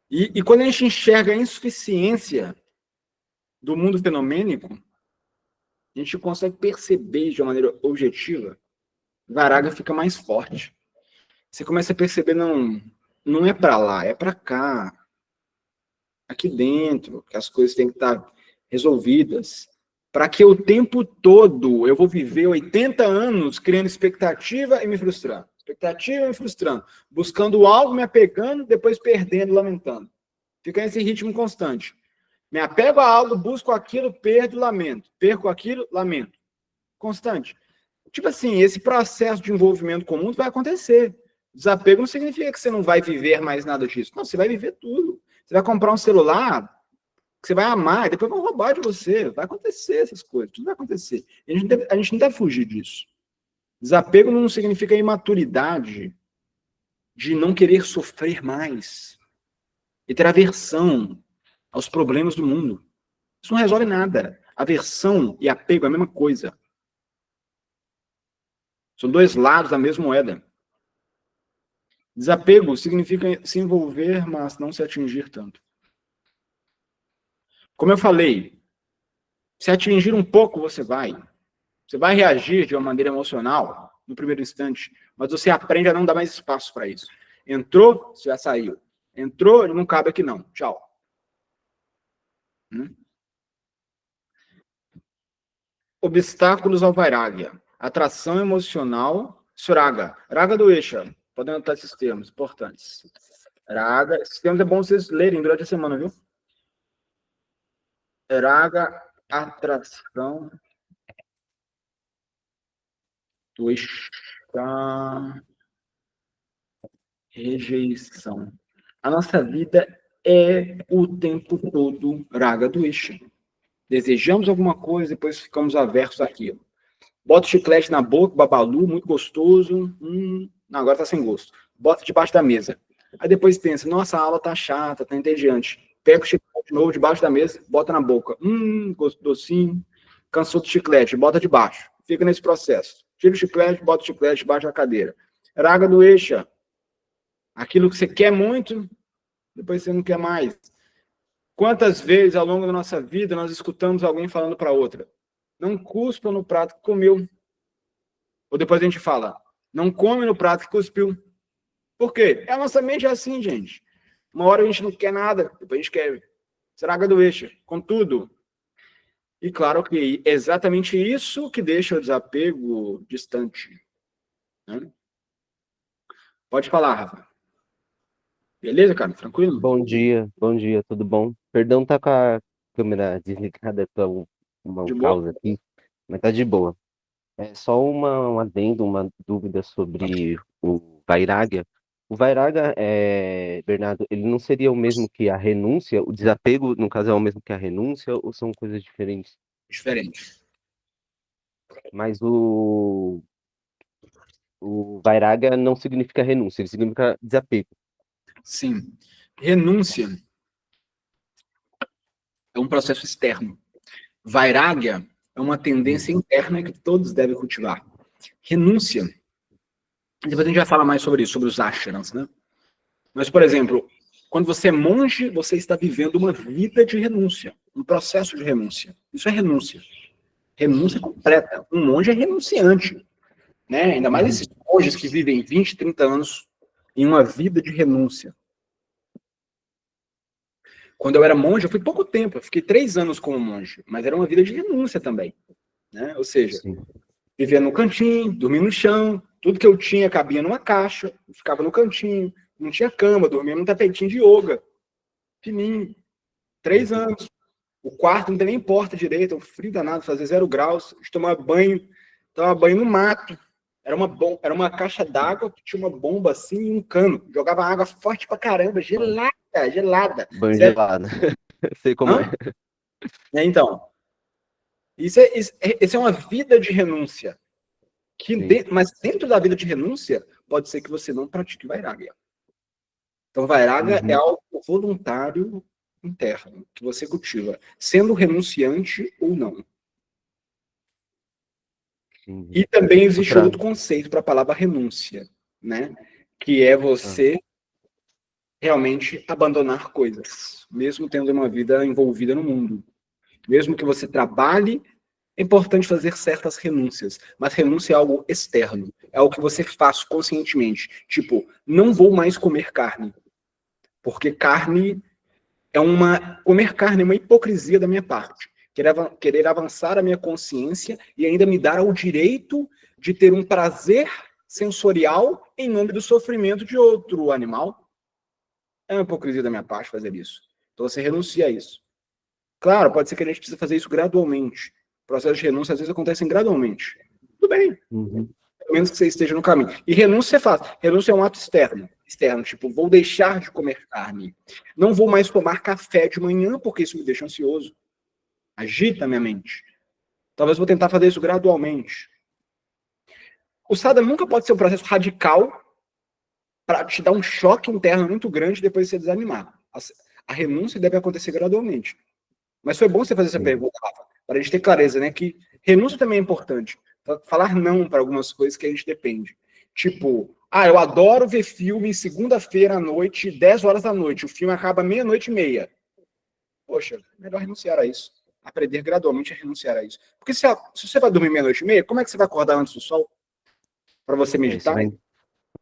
E quando a gente enxerga a insuficiência do mundo fenomênico, a gente consegue perceber de uma maneira objetiva, Vairagya fica mais forte. Você começa a perceber, não é para lá, é para cá. Aqui dentro, que as coisas têm que estar resolvidas. Para que o tempo todo eu vou viver 80 anos criando expectativa e me frustrando. Expectativa e me frustrando. Buscando algo, me apegando, depois perdendo, lamentando. Fica nesse ritmo constante. Me apego a algo, busco aquilo, perdo, lamento. Perco aquilo, lamento. Constante. Tipo assim, esse processo de envolvimento com o mundo vai acontecer. Desapego não significa que você não vai viver mais nada disso. Não, você vai viver tudo. Você vai comprar um celular que você vai amar, e depois vão roubar de você. Vai acontecer essas coisas, tudo vai acontecer. A gente não deve fugir disso. Desapego não significa imaturidade de não querer sofrer mais e ter aversão aos problemas do mundo. Isso não resolve nada. Aversão e apego é a mesma coisa. São dois lados da mesma moeda. Desapego significa se envolver, mas não se atingir tanto. Como eu falei, se atingir um pouco, você vai. Você vai reagir de uma maneira emocional no primeiro instante, mas você aprende a não dar mais espaço para isso. Entrou, você já saiu. Entrou, não cabe aqui não. Tchau. Obstáculos ao Vairagya. Atração emocional. Suraga. Raga do Eixa. Podem anotar esses termos importantes. Raga. Esses termos é bom vocês lerem durante a semana, viu? Raga, atração. Do Eixa. Rejeição. A nossa vida é o tempo todo Raga do Eixa. Desejamos alguma coisa, depois ficamos aversos àquilo. Bota o chiclete na boca, babalu, muito gostoso. Não, agora tá sem gosto. Bota debaixo da mesa. Aí depois pensa, nossa, a aula tá chata, tá entediante. Pega o chiclete de novo debaixo da mesa, bota na boca. Gosto docinho. Cansou do chiclete, bota debaixo. Fica nesse processo. Tira o chiclete, bota o chiclete debaixo da cadeira. Raga do Eixa. Aquilo que você quer muito, depois você não quer mais. Quantas vezes ao longo da nossa vida nós escutamos alguém falando para outra: não cuspa no prato que comeu. Ou depois a gente fala: não come no prato que cuspiu. Por quê? A nossa mente é assim, gente. Uma hora a gente não quer nada, depois a gente quer. Raga do Eixa, com tudo. E claro que é exatamente isso que deixa o desapego distante. Né? Pode falar, Rafa. Beleza, cara? Tranquilo? Bom dia, tudo bom? Perdão, tá com a câmera desligada, tá De boa? caos aqui, mas tá de boa. É só um adendo, uma dúvida sobre o Vairagya. O Vairagya, Bernardo, ele não seria o mesmo que a renúncia? O desapego, no caso, é o mesmo que a renúncia ou são coisas diferentes? Diferente. Mas o Vairagya não significa renúncia, ele significa desapego. Sim. Renúncia é um processo externo. Vairagya é uma tendência interna que todos devem cultivar. Renúncia. Depois a gente vai falar mais sobre isso, sobre os ashrams, né? Mas, por exemplo, Quando você é monge, você está vivendo uma vida de renúncia, um processo de renúncia. Isso é renúncia. Renúncia completa. Um monge é renunciante, né? Ainda mais esses monges que vivem 20, 30 anos em uma vida de renúncia. Quando eu era monge, eu fui pouco tempo, eu fiquei 3 anos como monge, mas era uma vida de renúncia também, né? Ou seja, Sim. vivia no cantinho, dormia no chão, tudo que eu tinha cabia numa caixa, ficava no cantinho, não tinha cama, dormia num tapetinho de yoga, fininho, 3 anos. O quarto não tem nem porta direita, um frio danado, fazia 0 graus, de tomar banho no mato. Era uma caixa d'água que tinha uma bomba assim e um cano. Jogava água forte pra caramba, gelada. Banho Zero- gelado. Sei como Hã? é. Então, isso é uma vida de renúncia. Sim. Mas dentro da vida de renúncia, pode ser que você não pratique vairagya. Então, vairagya é algo voluntário interno, que você cultiva, sendo renunciante ou não. Entendi. E também existe Outra- outro conceito para a palavra renúncia, né? Que é você realmente abandonar coisas, mesmo tendo uma vida envolvida no mundo. Mesmo que você trabalhe, é importante fazer certas renúncias, mas renúncia é algo externo, é algo que você faz conscientemente. Tipo, não vou mais comer carne, porque comer carne é uma hipocrisia da minha parte. Querer avançar a minha consciência e ainda me dar o direito de ter um prazer sensorial em nome do sofrimento de outro animal. É uma hipocrisia da minha parte fazer isso. Então você renuncia a isso. Claro, pode ser que a gente precise fazer isso gradualmente. O processo de renúncia às vezes acontece gradualmente. Tudo bem. Pelo menos que você esteja no caminho. E renúncia você faz. Renúncia é um ato externo. Tipo, vou deixar de comer carne. Não vou mais tomar café de manhã, porque isso me deixa ansioso. Agita a minha mente. Talvez vou tentar fazer isso gradualmente. O sadhana nunca pode ser um processo radical para te dar um choque interno muito grande e depois você desanimar. A renúncia deve acontecer gradualmente. Mas foi bom você fazer essa pergunta, Rafa, para a gente ter clareza, né? Que renúncia também é importante. Falar não para algumas coisas que a gente depende. Tipo, eu adoro ver filme segunda-feira à noite, 10 horas da noite. O filme acaba meia-noite e meia. Poxa, melhor renunciar a isso. Aprender gradualmente a renunciar a isso. Porque se você vai dormir meia-noite e meia, como é que você vai acordar antes do sol? Para você Isso meditar? vai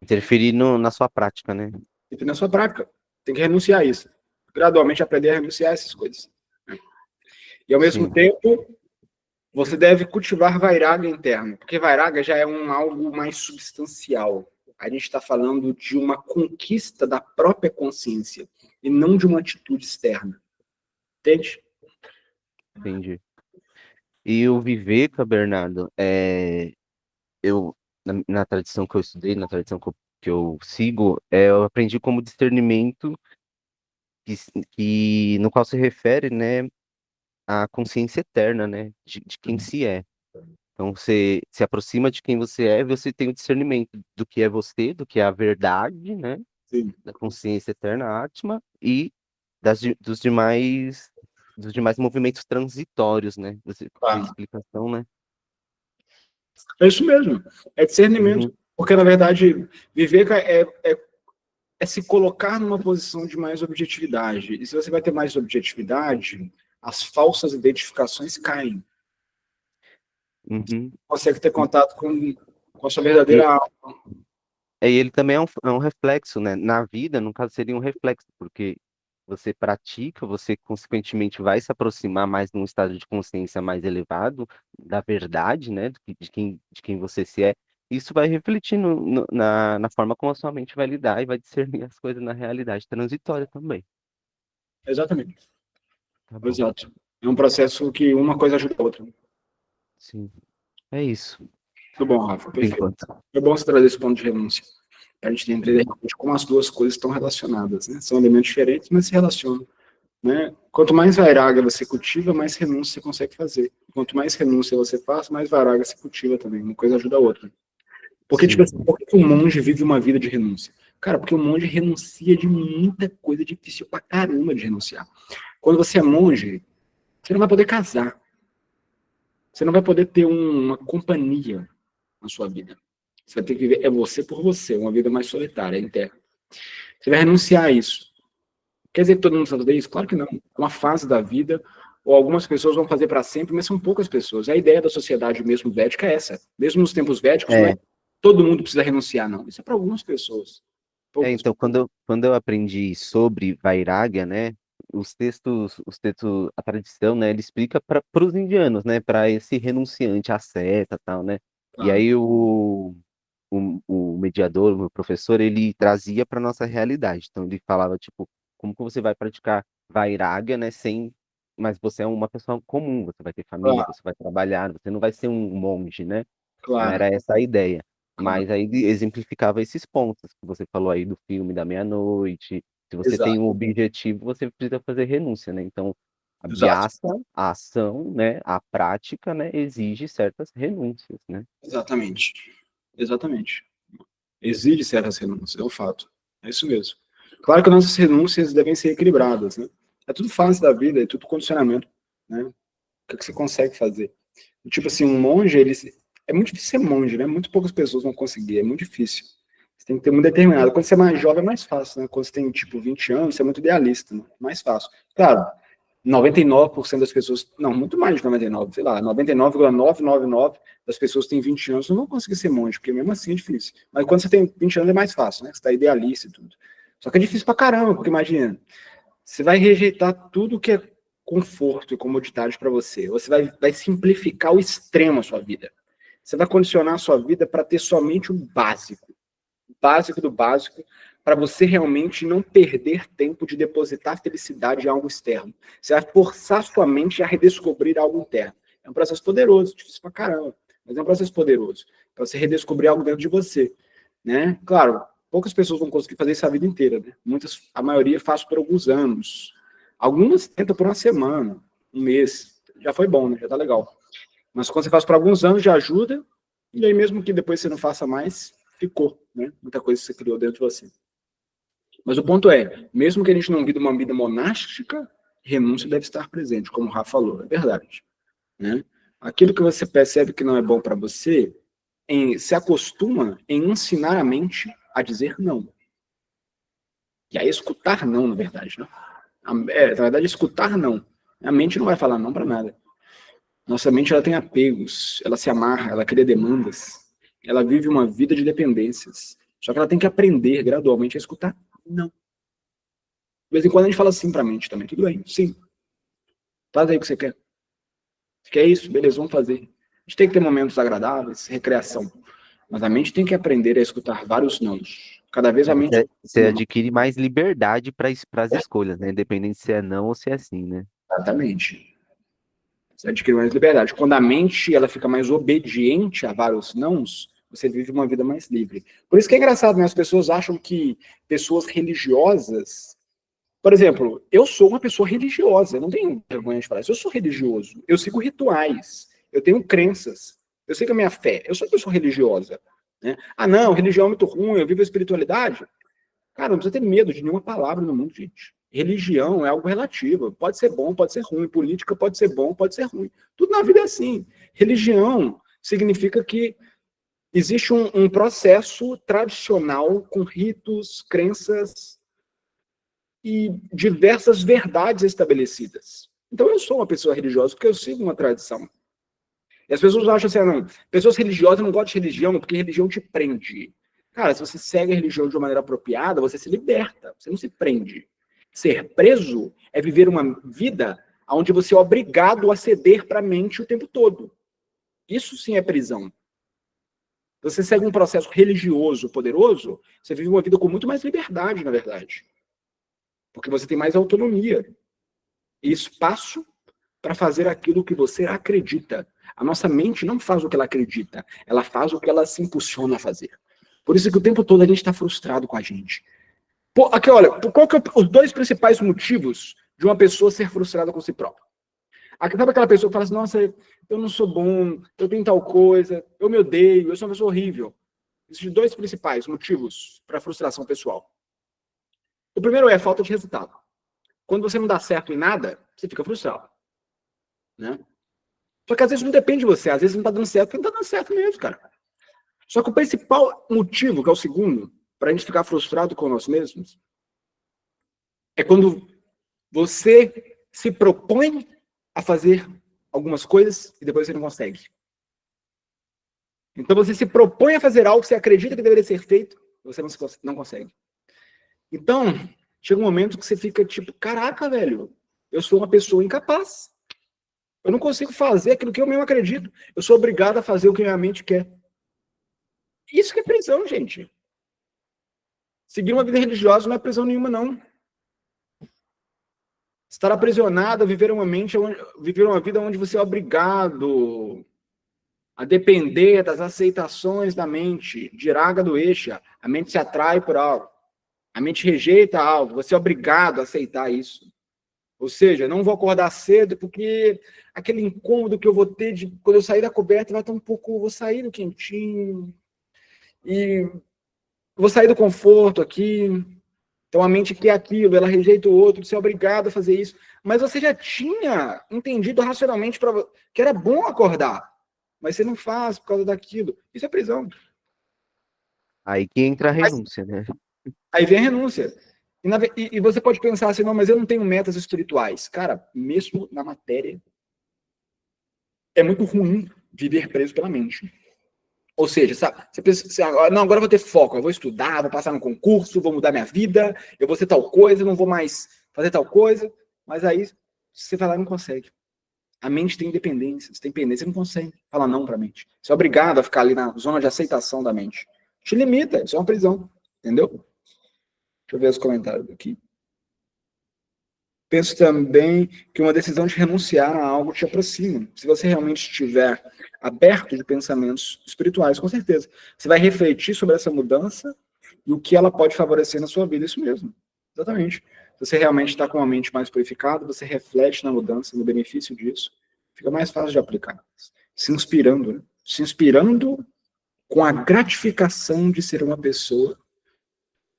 interferir na sua prática, né? E na sua prática. Tem que renunciar a isso. Gradualmente aprender a renunciar a essas coisas. E ao mesmo tempo, você deve cultivar vairagya interno, porque vairagya já é algo mais substancial. A gente está falando de uma conquista da própria consciência e não de uma atitude externa. Entende? Entendi. E o Viveka, Bernardo, na tradição que eu estudei, na tradição que eu sigo, eu aprendi como discernimento no qual se refere, né, à consciência eterna, né, de quem se é. Então, você se aproxima de quem você é, você tem o discernimento do que é você, do que é a verdade, né, Sim. da consciência eterna, Atma, e dos demais movimentos transitórios, né, você Claro. explicação, né? É isso mesmo. É discernimento. Porque, na verdade, Viveka é se colocar numa posição de mais objetividade. E se você vai ter mais objetividade, as falsas identificações caem. Consegue ter contato com a sua verdadeira alma. E ele também é um reflexo, né? Na vida, no caso, seria um reflexo, porque você pratica, você consequentemente vai se aproximar mais num estado de consciência mais elevado da verdade, né? De quem você se é. Isso vai refletir na forma como a sua mente vai lidar e vai discernir as coisas na realidade transitória também. Exatamente. Tá bom. Exato. É um processo que uma coisa ajuda a outra. Sim. É isso. Muito bom, Rafa. Por Perfeito. enquanto. É bom você trazer esse ponto de renúncia. Para a gente entender como as duas coisas estão relacionadas, né? São elementos diferentes, mas se relacionam. Né? Quanto mais vairagya você cultiva, mais renúncia você consegue fazer. Quanto mais renúncia você faz, mais vairagya você cultiva também. Uma coisa ajuda a outra. Porque, tipo assim, por que um monge vive uma vida de renúncia? Cara, porque o monge renuncia de muita coisa difícil pra caramba de renunciar. Quando você é monge, você não vai poder casar. Você não vai poder ter uma companhia na sua vida. Você vai ter que viver, é você por você, uma vida mais solitária, interna. Você vai renunciar a isso. Quer dizer que todo mundo precisa fazer isso? Claro que não. É uma fase da vida, ou algumas pessoas vão fazer para sempre, mas são poucas pessoas. A ideia da sociedade mesmo védica é essa. Mesmo nos tempos védicos, não é todo mundo precisa renunciar, não. Isso é para algumas pessoas. Então, quando eu aprendi sobre Vairagya, né, os textos, a tradição, né, ele explica para os indianos, né, para esse renunciante à seta, tal, né, e aí o mediador, o meu professor, ele trazia para nossa realidade, então ele falava, tipo, como que você vai praticar Vairagya, né, mas você é uma pessoa comum, você vai ter família, você vai trabalhar, você não vai ser um monge, né, não era essa a ideia. Mas aí ele exemplificava esses pontos que você falou aí do filme da meia-noite. Se você tem um objetivo, você precisa fazer renúncia, né? Então, a Vyasa, a ação, né, a prática, né, exige certas renúncias, né? Exatamente. Exige certas renúncias, é um fato. É isso mesmo. Claro que nossas renúncias devem ser equilibradas, né? É tudo fase da vida, é tudo condicionamento, né? O que você consegue fazer? Tipo assim, um monge, é muito difícil ser monge, né? Muito poucas pessoas vão conseguir, é muito difícil. Você tem que ter muito determinado. Quando você é mais jovem, é mais fácil, né? Quando você tem, tipo, 20 anos, você é muito idealista, né? Mais fácil. Claro, 99% das pessoas, não, muito mais de 99, sei lá, 99,999 das pessoas que têm 20 anos não vão conseguir ser monge, porque mesmo assim é difícil. Mas quando você tem 20 anos é mais fácil, né? Você tá idealista e tudo. Só que é difícil pra caramba, porque imagina, você vai rejeitar tudo que é conforto e comodidade para você. Você vai simplificar o extremo a sua vida. Você vai condicionar a sua vida para ter somente o básico do básico, para você realmente não perder tempo de depositar felicidade em algo externo. Você vai forçar sua mente a redescobrir algo interno. É um processo poderoso, difícil pra caramba, mas é um processo poderoso, para você redescobrir algo dentro de você, né? Claro, poucas pessoas vão conseguir fazer isso a vida inteira, né? A maioria faz por alguns anos. Algumas tentam por uma semana, um mês. Já foi bom, né? Já tá legal. Mas quando você faz por alguns anos, já ajuda. E aí, mesmo que depois você não faça mais, ficou, né? Muita coisa que você criou dentro de você. Mas o ponto é, mesmo que a gente não viva uma vida monástica, renúncia deve estar presente, como o Rafa falou. É verdade, né? Aquilo que você percebe que não é bom para você, se acostuma em ensinar a mente a dizer não. E a escutar não, na verdade, né? Na verdade, escutar não. A mente não vai falar não para nada. Nossa mente, ela tem apegos, ela se amarra, ela cria demandas, ela vive uma vida de dependências. Só que ela tem que aprender gradualmente a escutar não. De vez em quando a gente fala sim para a mente também. Tudo bem, sim. Faz aí o que você quer. Você quer isso? Beleza, vamos fazer. A gente tem que ter momentos agradáveis, recreação. Mas a mente tem que aprender a escutar vários nãos. Cada vez a mente... Você adquire mais liberdade para as escolhas, né? Independente se é não ou se é sim, né? Exatamente. Você adquire mais liberdade. Quando a mente ela fica mais obediente a vários nãos, você vive uma vida mais livre. Por isso que é engraçado, né? As pessoas acham que pessoas religiosas... Por exemplo, eu sou uma pessoa religiosa, eu não tenho vergonha de falar isso. Eu sou religioso, eu sigo rituais, eu tenho crenças, eu sigo a minha fé, eu sou uma pessoa religiosa. Né? Ah, não, religião é muito ruim, eu vivo a espiritualidade. Cara, não precisa ter medo de nenhuma palavra no mundo, gente. Religião é algo relativo, pode ser bom, pode ser ruim, política pode ser bom, pode ser ruim. Tudo na vida é assim. Religião significa que existe um processo tradicional com ritos, crenças, e diversas verdades estabelecidas. Então eu sou uma pessoa religiosa porque eu sigo uma tradição. E as pessoas acham assim, não, pessoas religiosas não gostam de religião porque religião te prende. Cara, se você segue a religião de uma maneira apropriada, você se liberta, você não se prende. Ser preso é viver uma vida onde você é obrigado a ceder para a mente o tempo todo. Isso sim é prisão. Você segue um processo religioso poderoso, você vive uma vida com muito mais liberdade, na verdade. Porque você tem mais autonomia e espaço para fazer aquilo que você acredita. A nossa mente não faz o que ela acredita, ela faz o que ela se impulsiona a fazer. Por isso que o tempo todo a gente está frustrado com a gente. Pô, aqui, olha, qual que é os dois principais motivos de uma pessoa ser frustrada com si própria? Aqui, sabe aquela pessoa que fala assim, nossa, eu não sou bom, eu tenho tal coisa, eu me odeio, eu sou uma pessoa horrível. Existem dois principais motivos para a frustração pessoal. O primeiro é a falta de resultado. Quando você não dá certo em nada, você fica frustrado. Né? Só que às vezes não depende de você, às vezes não tá dando certo, porque não tá dando certo mesmo, cara. Só que o principal motivo, que é o segundo, para a gente ficar frustrado com nós mesmos, É quando você se propõe a fazer algumas coisas e depois você não consegue. Então você se propõe a fazer algo que você acredita que deveria ser feito e você não consegue. Então, chega um momento que você fica tipo, caraca, velho, eu sou uma pessoa incapaz. Eu não consigo fazer aquilo que eu mesmo acredito. Eu sou obrigado a fazer o que minha mente quer. Isso que é prisão, gente. Seguir uma vida religiosa não é prisão nenhuma, não. Estar aprisionado a viver uma vida onde você é obrigado a depender das aceitações da mente, de raga do eixa. A mente se atrai por algo. A mente rejeita algo. Você é obrigado a aceitar isso. Ou seja, não vou acordar cedo porque aquele incômodo que eu vou ter de quando eu sair da coberta vai estar um pouco, vou sair do quentinho e vou sair do conforto aqui. Então a mente quer aquilo, ela rejeita o outro, você é obrigado a fazer isso. Mas você já tinha entendido racionalmente que era bom acordar, mas você não faz por causa daquilo. Isso é prisão. Aí que entra a renúncia, né? Aí vem a renúncia. E você pode pensar assim, não, mas eu não tenho metas espirituais. Cara, mesmo na matéria, é muito ruim viver preso pela mente. Ou seja, sabe, você pensa, não, agora eu vou ter foco, eu vou estudar, vou passar no concurso, vou mudar minha vida, eu vou ser tal coisa, não vou mais fazer tal coisa, mas aí você vai lá e não consegue. A mente tem independência, você tem pendência, você não consegue falar não para a mente. Você é obrigado a ficar ali na zona de aceitação da mente. Te limita, isso é uma prisão, entendeu? Deixa eu ver os comentários aqui. Penso também que uma decisão de renunciar a algo te aproxima. Se você realmente estiver aberto de pensamentos espirituais, com certeza. Você vai refletir sobre essa mudança e o que ela pode favorecer na sua vida. Isso mesmo. Exatamente. Se você realmente está com uma mente mais purificada, você reflete na mudança, no benefício disso. Fica mais fácil de aplicar. Se inspirando, né? Se inspirando com a gratificação de ser uma pessoa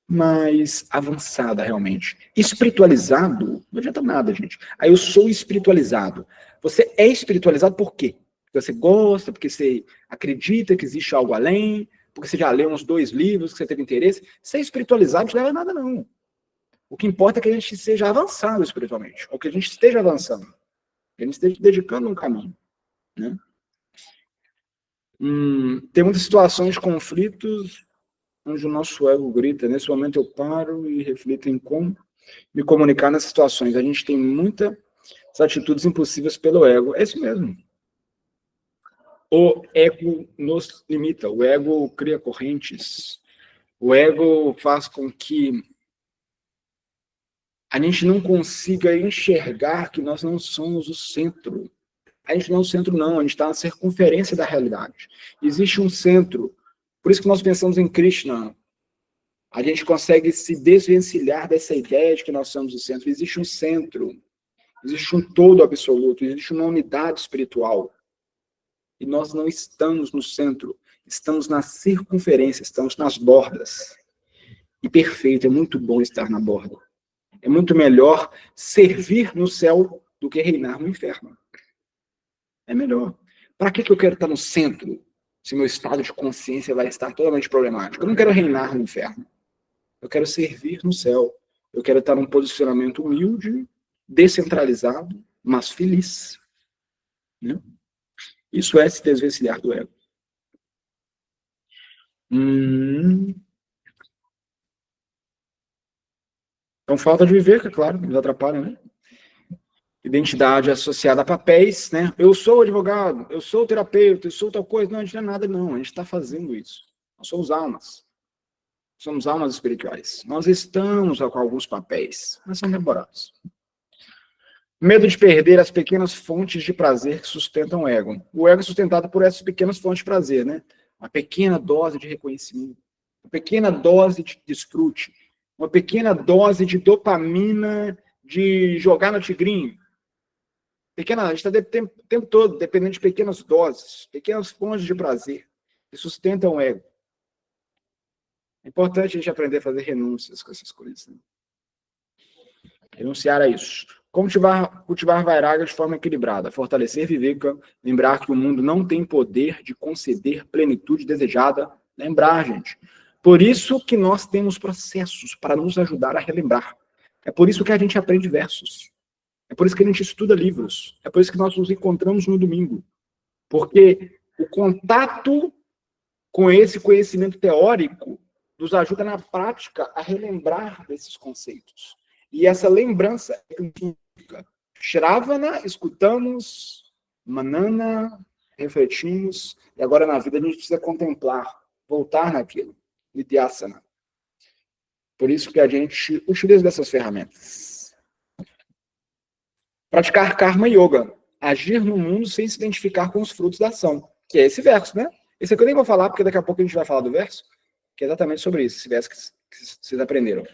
mais avançada, realmente. Espiritualizado, não adianta nada, gente. Aí eu sou espiritualizado. Você é espiritualizado por quê? Porque você gosta, porque você acredita que existe algo além, porque você já leu uns 2 livros, que você teve interesse. Ser espiritualizado não te leva a nada, não. O que importa é que a gente seja avançado espiritualmente, ou que a gente esteja avançando, que a gente esteja dedicando um caminho, né? Tem muitas situações de conflitos onde o nosso ego grita. Nesse momento eu paro e reflito em como me comunicar nessas situações. A gente tem muitas atitudes impossíveis pelo ego. É isso mesmo. O ego nos limita, o ego cria correntes, o ego faz com que a gente não consiga enxergar que nós não somos o centro. A gente não é o centro, não, a gente está na circunferência da realidade. Existe um centro. Por isso que nós pensamos em Krishna. A gente consegue se desvencilhar dessa ideia de que nós somos o centro. Existe um centro, existe um todo absoluto, existe uma unidade espiritual. E nós não estamos no centro, estamos na circunferência, estamos nas bordas. E perfeito, é muito bom estar na borda. É muito melhor servir no céu do que reinar no inferno. É melhor. Para que eu quero estar no centro, se meu estado de consciência vai estar totalmente problemático? Eu não quero reinar no inferno. Eu quero servir no céu. Eu quero estar num posicionamento humilde, descentralizado, mas feliz. Né? Isso é se desvencilhar do ego. Então, falta de viver, que é claro, nos atrapalha, né? Identidade associada a papéis, né? Eu sou advogado, eu sou terapeuta, eu sou tal coisa. Não, a gente não é nada, não. A gente está fazendo isso. Nós somos almas. Somos almas espirituais. Nós estamos com alguns papéis, mas são temporários. Medo de perder as pequenas fontes de prazer que sustentam o ego. O ego é sustentado por essas pequenas fontes de prazer, né? Uma pequena dose de reconhecimento, uma pequena dose de desfrute, uma pequena dose de dopamina de jogar no tigrinho. A gente está o tempo todo dependendo de pequenas doses, pequenas fontes de prazer que sustentam o ego. É importante a gente aprender a fazer renúncias com essas coisas. Né? Renunciar a isso. Como cultivar vairaga de forma equilibrada. Fortalecer viveka. Lembrar que o mundo não tem poder de conceder plenitude desejada. Lembrar, gente. Por isso que nós temos processos para nos ajudar a relembrar. É por isso que a gente aprende versos. É por isso que a gente estuda livros. É por isso que nós nos encontramos no domingo. Porque o contato com esse conhecimento teórico nos ajuda na prática a relembrar desses conceitos. E essa lembrança é que significa Shravana, escutamos, Manana, refletimos, e agora na vida a gente precisa contemplar, voltar naquilo, Nidhyasana. Por isso que a gente utiliza dessas ferramentas. Praticar Karma Yoga, agir no mundo sem se identificar com os frutos da ação, que é esse verso, né? Esse aqui eu nem vou falar, porque daqui a pouco a gente vai falar do verso, que é exatamente sobre isso, esse verso que vocês aprenderam.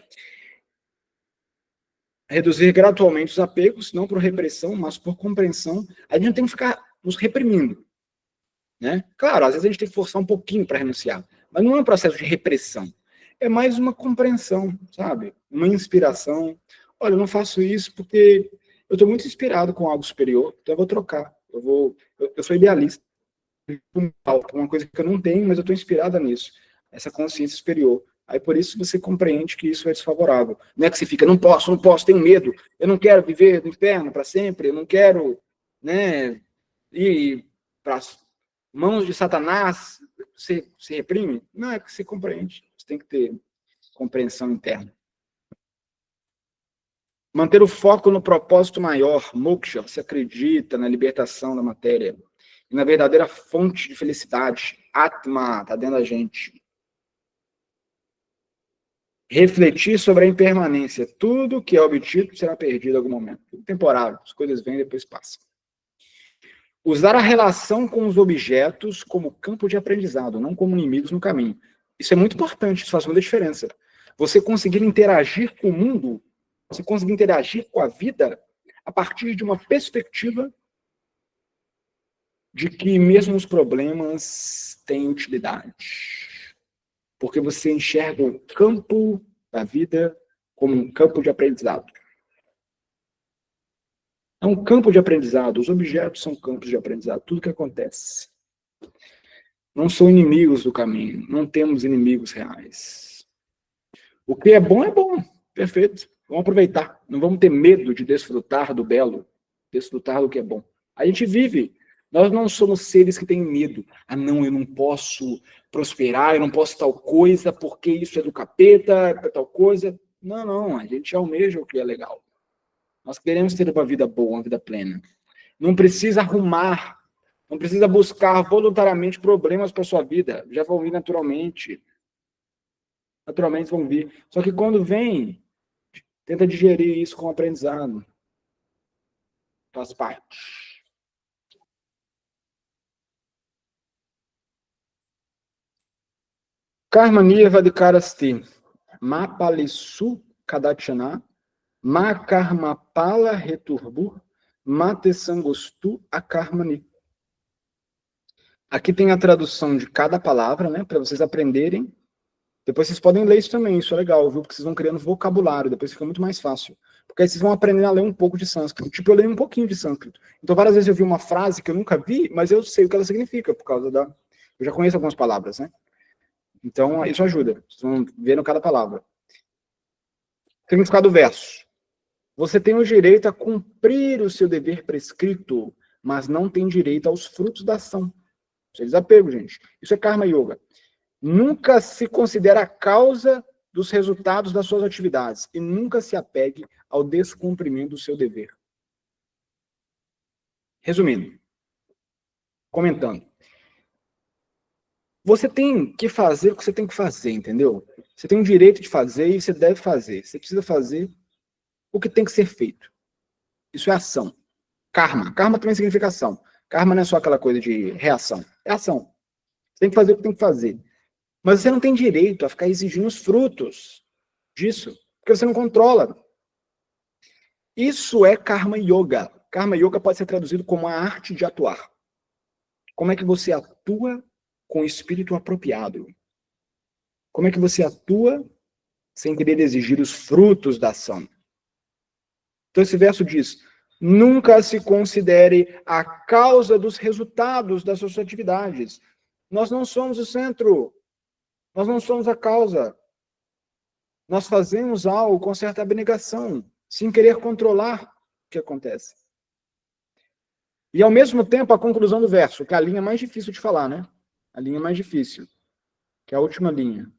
Reduzir gradualmente os apegos, não por repressão, mas por compreensão. A gente não tem que ficar nos reprimindo, né? Claro, às vezes a gente tem que forçar um pouquinho para renunciar, mas não é um processo de repressão. É mais uma compreensão, sabe? Uma inspiração. Olha, eu não faço isso porque eu estou muito inspirado com algo superior, então eu vou trocar. Eu sou idealista. Uma coisa que eu não tenho, mas eu estou inspirada nisso. Essa consciência superior. Aí por isso você compreende que isso é desfavorável. Não é que você fica, não posso, tenho medo, eu não quero viver no inferno para sempre, eu não quero, né, ir para as mãos de Satanás, você se reprime. Não, é que você compreende. Você tem que ter compreensão interna. Manter o foco no propósito maior, moksha, você acredita na libertação da matéria, e na verdadeira fonte de felicidade, Atma, está dentro da gente. Refletir sobre a impermanência. Tudo que é obtido será perdido em algum momento. Tudo temporário. As coisas vêm e depois passam. Usar a relação com os objetos como campo de aprendizado, não como inimigos no caminho. Isso é muito importante, isso faz muita diferença. Você conseguir interagir com o mundo, você conseguir interagir com a vida a partir de uma perspectiva de que mesmo os problemas têm utilidade. Porque você enxerga o campo da vida como um campo de aprendizado. É um campo de aprendizado. Os objetos são campos de aprendizado. Tudo que acontece. Não são inimigos do caminho. Não temos inimigos reais. O que é bom. Perfeito. Vamos aproveitar. Não vamos ter medo de desfrutar do belo. Desfrutar do que é bom. A gente vive. Nós não somos seres que têm medo. Ah, não, eu não posso prosperar, eu não posso tal coisa, porque isso é do capeta, é tal coisa. Não, a gente almeja o que é legal. Nós queremos ter uma vida boa, uma vida plena. Não precisa arrumar, não precisa buscar voluntariamente problemas para a sua vida. Já vão vir naturalmente. Naturalmente vão vir. Só que quando vem, tenta digerir isso com o aprendizado. Faz parte. Karma Nirvadikarasti, Mapalisu Kadachana, Makarmapala Returbur, Matesangostu Akarmani. Aqui tem a tradução de cada palavra, né, para vocês aprenderem. Depois vocês podem ler isso também, isso é legal, viu? Porque vocês vão criando vocabulário, depois fica muito mais fácil. Porque aí vocês vão aprendendo a ler um pouco de sânscrito. Tipo, eu leio um pouquinho de sânscrito. Então, várias vezes eu vi uma frase que eu nunca vi, mas eu sei o que ela significa, por causa da... Eu já conheço algumas palavras, né? Então, isso ajuda. Vocês vão vendo cada palavra. Significado do verso. Você tem o direito a cumprir o seu dever prescrito, mas não tem direito aos frutos da ação. Isso é desapego, gente. Isso é Karma Yoga. Nunca se considera a causa dos resultados das suas atividades e nunca se apegue ao descumprimento do seu dever. Resumindo, comentando. Você tem que fazer o que você tem que fazer, entendeu? Você tem o direito de fazer e você deve fazer. Você precisa fazer o que tem que ser feito. Isso é ação. Karma. Karma também significa ação. Karma não é só aquela coisa de reação. É ação. Você tem que fazer o que tem que fazer. Mas você não tem direito a ficar exigindo os frutos disso, porque você não controla. Isso é Karma Yoga. Karma Yoga pode ser traduzido como a arte de atuar. Como é que você atua com o espírito apropriado? Como é que você atua sem querer exigir os frutos da ação? Então esse verso diz, nunca se considere a causa dos resultados das suas atividades. Nós não somos o centro. Nós não somos a causa. nós fazemos algo com certa abnegação, sem querer controlar o que acontece. E, ao mesmo tempo, a conclusão do verso, que é a linha mais difícil de falar, né? A linha mais difícil, que é a última linha.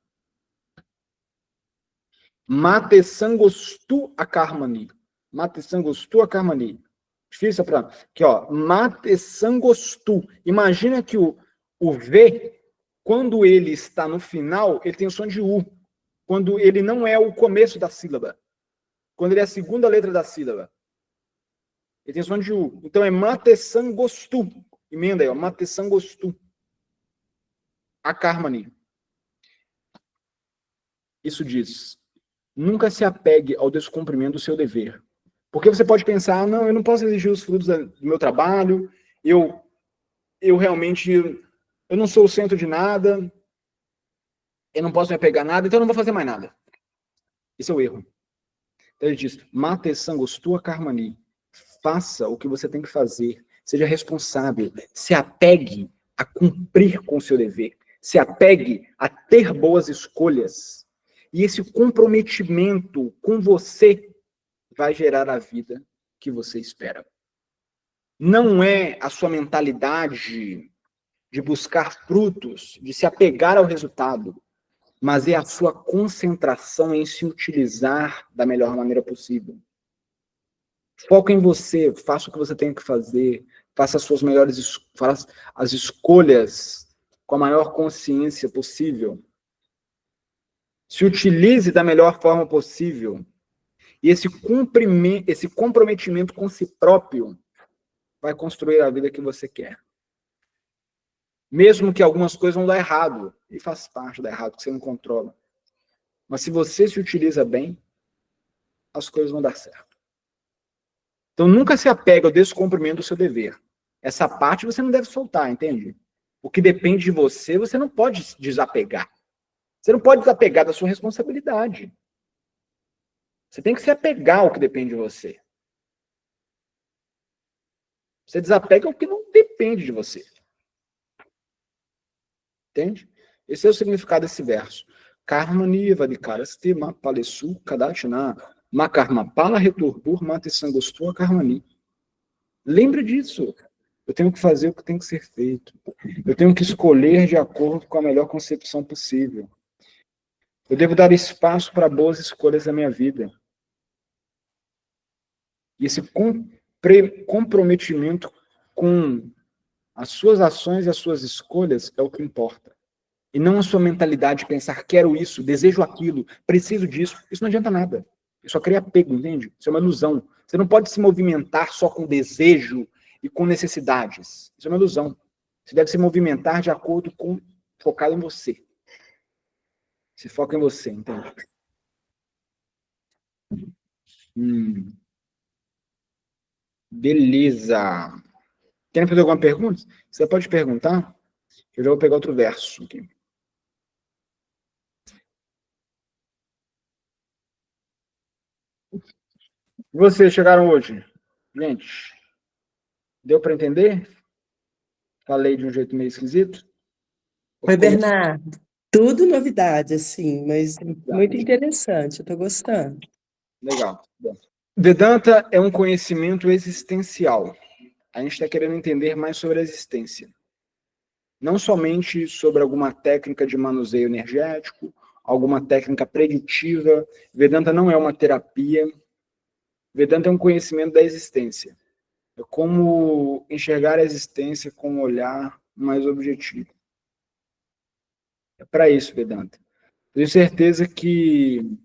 Mate sangostu a karmani. Mate sangostu a karmani. Difícil para. Aqui, ó. Mate sangostu. Imagina que o V, quando ele está no final, ele tem o som de U. Quando ele não é o começo da sílaba. Quando ele é a segunda letra da sílaba. Ele tem o som de U. Então é mate sangostu. Emenda aí, ó. Mate sangostu a karmani. Isso diz: nunca se apegue ao descumprimento do seu dever. Porque você pode pensar, não, eu não posso exigir os frutos do meu trabalho, eu realmente, eu não sou o centro de nada, eu não posso me apegar a nada, então eu não vou fazer mais nada. Esse é o erro. Então ele diz, mate sangostu a karmani. Faça o que você tem que fazer, seja responsável, se apegue a cumprir com o seu dever, se apegue a ter boas escolhas. E esse comprometimento com você vai gerar a vida que você espera. Não é a sua mentalidade de buscar frutos, de se apegar ao resultado, mas é a sua concentração em se utilizar da melhor maneira possível. Foca em você, faça o que você tem que fazer, faça as suas melhores, faça as escolhas com a maior consciência possível. Se utilize da melhor forma possível. E esse comprometimento com si próprio vai construir a vida que você quer. Mesmo que algumas coisas vão dar errado, e faz parte da errado, que você não controla. Mas se você se utiliza bem, as coisas vão dar certo. Então nunca se apega ao descumprimento do seu dever. Essa parte você não deve soltar, entende? O que depende de você, você não pode desapegar. Você não pode desapegar da sua responsabilidade. Você tem que se apegar ao que depende de você. Você desapega ao que não depende de você. Entende? Esse é o significado desse verso. Karmani vadikarasti ma palesu kadachana ma karma pala returbur mate sangostu a karmani. Lembre disso. Eu tenho que fazer o que tem que ser feito. Eu tenho que escolher de acordo com a melhor concepção possível. Eu devo dar espaço para boas escolhas da minha vida. E esse comprometimento com as suas ações e as suas escolhas é o que importa. E não a sua mentalidade de pensar, quero isso, desejo aquilo, preciso disso. Isso não adianta nada. Isso só cria apego, entende? Isso é uma ilusão. Você não pode se movimentar só com desejo e com necessidades. Isso é uma ilusão. Você deve se movimentar de acordo com, focado em você. Se foca em você, entende? Beleza. Querem fazer alguma pergunta? Você pode perguntar. Eu já vou pegar outro verso aqui. E vocês chegaram hoje? Gente, deu para entender? Falei de um jeito meio esquisito? Oi, Bernardo. Tudo novidade, assim, mas muito interessante, eu estou gostando. Legal. Bom. Vedanta é um conhecimento existencial. A gente está querendo entender mais sobre a existência. Não somente sobre alguma técnica de manuseio energético, alguma técnica preditiva. Vedanta não é uma terapia. Vedanta é um conhecimento da existência. É como enxergar a existência com um olhar mais objetivo. É para isso, Vedanta. Tenho certeza que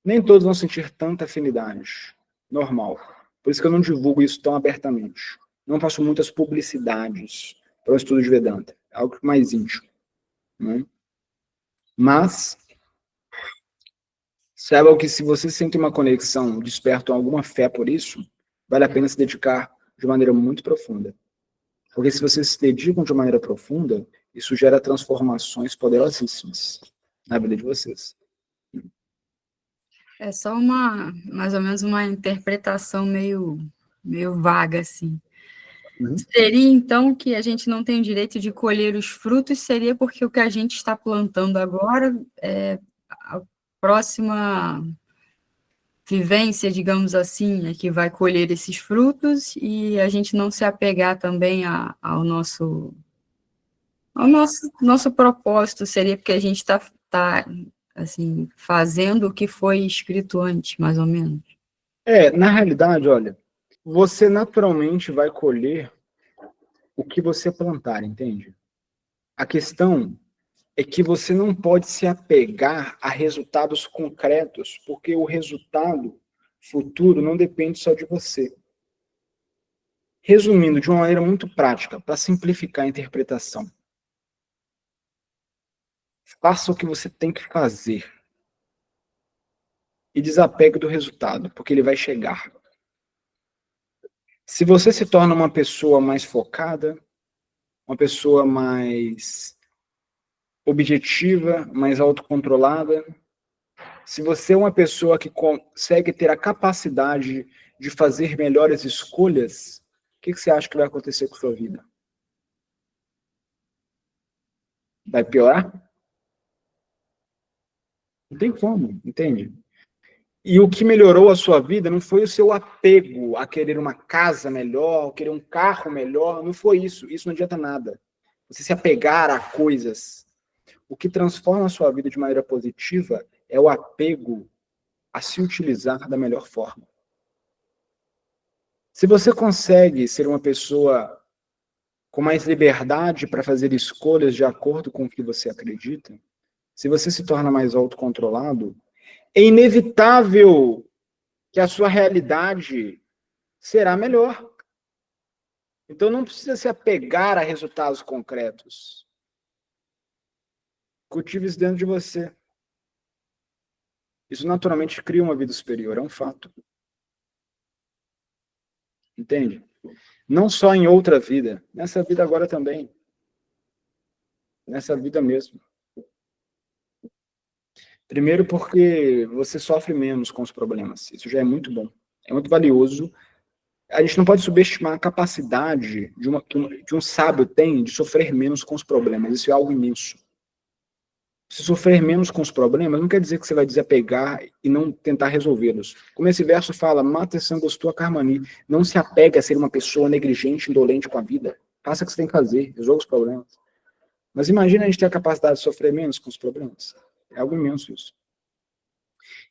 nem todos vão sentir tanta afinidade. Normal. Por isso que eu não divulgo isso tão abertamente. Não faço muitas publicidades para o estudo de Vedanta. É algo mais íntimo. Né? Mas, saiba que se você sente uma conexão, desperta alguma fé por isso, vale a pena se dedicar de maneira muito profunda. Porque se vocês se dedicam de maneira profunda, isso gera transformações poderosíssimas na vida de vocês. É só mais ou menos uma interpretação meio vaga, assim. Seria, então, que a gente não tem o direito de colher os frutos, seria porque o que a gente está plantando agora próxima vivência, digamos assim, é que vai colher esses frutos, e a gente não se apegar também ao nosso propósito, seria porque a gente está assim, fazendo o que foi escrito antes, mais ou menos. Na realidade, olha, você naturalmente vai colher o que você plantar, entende? A questão é que você não pode se apegar a resultados concretos, porque o resultado futuro não depende só de você. Resumindo, de uma maneira muito prática, para simplificar a interpretação, faça o que você tem que fazer e desapegue do resultado, porque ele vai chegar. Se você se torna uma pessoa mais focada, uma pessoa mais objetiva, mais autocontrolada, se você é uma pessoa que consegue ter a capacidade de fazer melhores escolhas, o que você acha que vai acontecer com a sua vida? Vai piorar? Não tem como, entende? E o que melhorou a sua vida não foi o seu apego a querer uma casa melhor, querer um carro melhor, não foi isso. Isso não adianta nada. Você se apegar a coisas. O que transforma a sua vida de maneira positiva é o apego a se utilizar da melhor forma. Se você consegue ser uma pessoa com mais liberdade para fazer escolhas de acordo com o que você acredita, se você se torna mais autocontrolado, é inevitável que a sua realidade será melhor. Então não precisa se apegar a resultados concretos. Cultive isso dentro de você. Isso naturalmente cria uma vida superior, é um fato. Entende? Não só em outra vida, nessa vida agora também. Nessa vida mesmo. Primeiro porque você sofre menos com os problemas. Isso já é muito bom. É muito valioso. A gente não pode subestimar a capacidade que um sábio tem de sofrer menos com os problemas. Isso é algo imenso. Se sofrer menos com os problemas, não quer dizer que você vai desapegar e não tentar resolvê-los. Como esse verso fala, mata sangostua carmani, não se apegue a ser uma pessoa negligente, indolente com a vida. Faça o que você tem que fazer, resolva os problemas. Mas imagina a gente ter a capacidade de sofrer menos com os problemas. É algo imenso isso.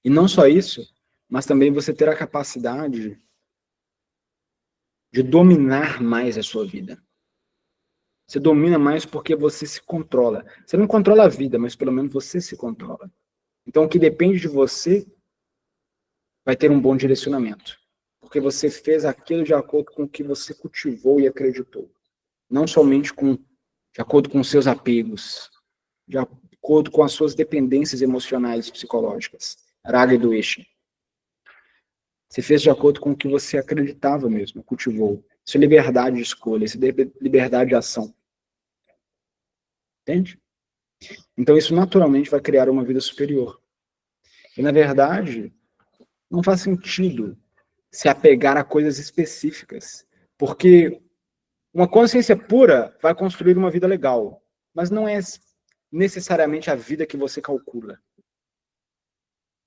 E não só isso, mas também você ter a capacidade de dominar mais a sua vida. Você domina mais porque você se controla. Você não controla a vida, mas pelo menos você se controla. Então, o que depende de você vai ter um bom direcionamento. Porque você fez aquilo de acordo com o que você cultivou e acreditou. Não somente de acordo com os seus apegos, de acordo com as suas dependências emocionais e psicológicas. Raga e doença. Você fez de acordo com o que você acreditava mesmo, cultivou. Isso é liberdade de escolha, isso é liberdade de ação. Entende? Então isso naturalmente vai criar uma vida superior. E na verdade, não faz sentido se apegar a coisas específicas. Porque uma consciência pura vai construir uma vida legal. Mas não é necessariamente a vida que você calcula.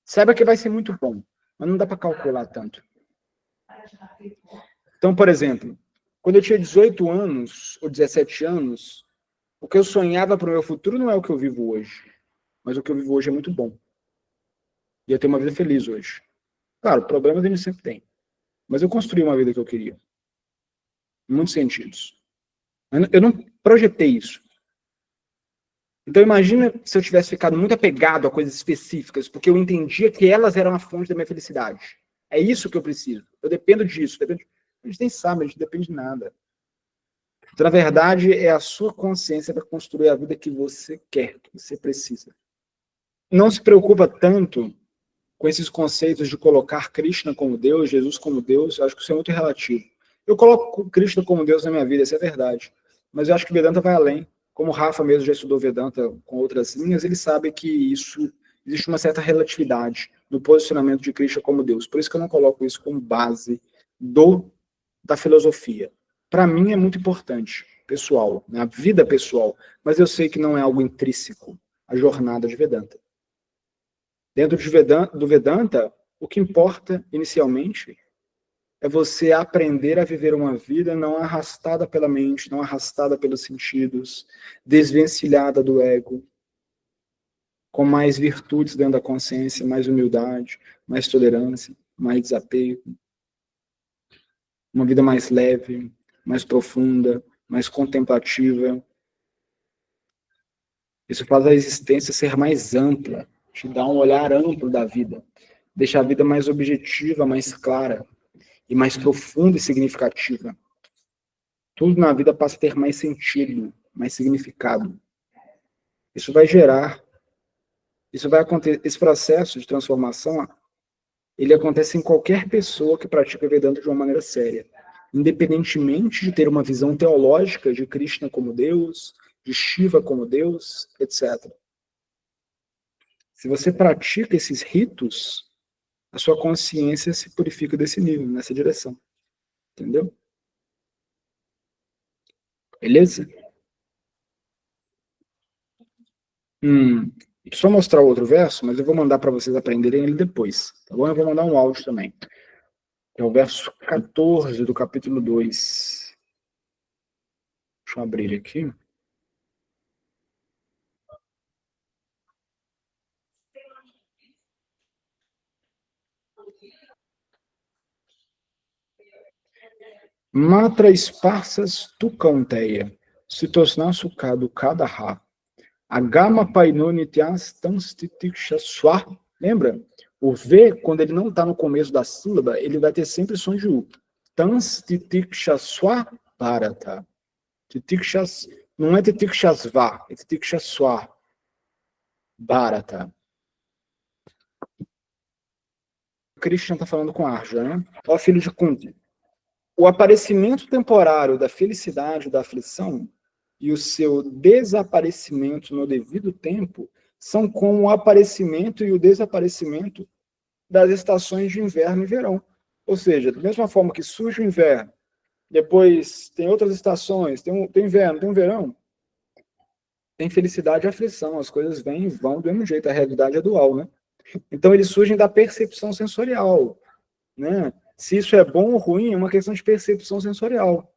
Saiba que vai ser muito bom, mas não dá para calcular tanto. Então, por exemplo, quando eu tinha 18 anos ou 17 anos, o que eu sonhava para o meu futuro não é o que eu vivo hoje. Mas o que eu vivo hoje é muito bom. E eu tenho uma vida feliz hoje. Claro, problemas a gente sempre tem. Mas eu construí uma vida que eu queria. Em muitos sentidos. Eu não projetei isso. Então imagina se eu tivesse ficado muito apegado a coisas específicas, porque eu entendia que elas eram a fonte da minha felicidade. É isso que eu preciso. Eu dependo disso. A gente nem sabe, a gente depende de nada. Então, na verdade, é a sua consciência para construir a vida que você quer, que você precisa. Não se preocupa tanto com esses conceitos de colocar Krishna como Deus, Jesus como Deus. Eu acho que isso é muito relativo. Eu coloco Krishna como Deus na minha vida, isso é verdade. Mas eu acho que Vedanta vai além. Como o Rafa mesmo já estudou Vedanta com outras linhas, ele sabe que existe uma certa relatividade no posicionamento de Krishna como Deus. Por isso que eu não coloco isso como base da filosofia. Para mim é muito importante, pessoal, na vida pessoal, mas eu sei que não é algo intrínseco à jornada de Vedanta. Dentro do Vedanta, o que importa inicialmente é você aprender a viver uma vida não arrastada pela mente, não arrastada pelos sentidos, desvencilhada do ego, com mais virtudes dentro da consciência, mais humildade, mais tolerância, mais desapego. Uma vida mais leve, mais profunda, mais contemplativa. Isso faz a existência ser mais ampla, te dá um olhar amplo da vida, deixa a vida mais objetiva, mais clara, e mais profunda e significativa. Tudo na vida passa a ter mais sentido, mais significado. Isso vai gerar, isso vai acontecer, esse processo de transformação, ele acontece em qualquer pessoa que pratica Vedanta de uma maneira séria, independentemente de ter uma visão teológica de Krishna como Deus, de Shiva como Deus, etc. Se você pratica esses ritos, a sua consciência se purifica desse nível, nessa direção. Entendeu? Beleza? Só mostrar o outro verso, mas eu vou mandar para vocês aprenderem ele depois. Tá bom? Eu vou mandar um áudio também. É o verso 14 do capítulo 2. Deixa eu abrir ele aqui. Matra esparsas tu canteia, sitosnasukadu kadaha, agama painonityas tanstitikshaswa. Lembra? O V, quando ele não está no começo da sílaba, ele vai ter sempre som de U. Tanstitikshaswa bharata. Titikshas, não é titikshasva, é titikshaswa bharata. Krishna está falando com Arjuna, né? Ó, filho de Kunti. O aparecimento temporário da felicidade e da aflição e o seu desaparecimento no devido tempo são como o aparecimento e o desaparecimento das estações de inverno e verão. Ou seja, da mesma forma que surge o inverno, depois tem outras estações, tem inverno, tem um verão, tem felicidade e aflição, as coisas vêm e vão do mesmo jeito, a realidade é dual, né? Então eles surgem da percepção sensorial, né? Se isso é bom ou ruim, é uma questão de percepção sensorial.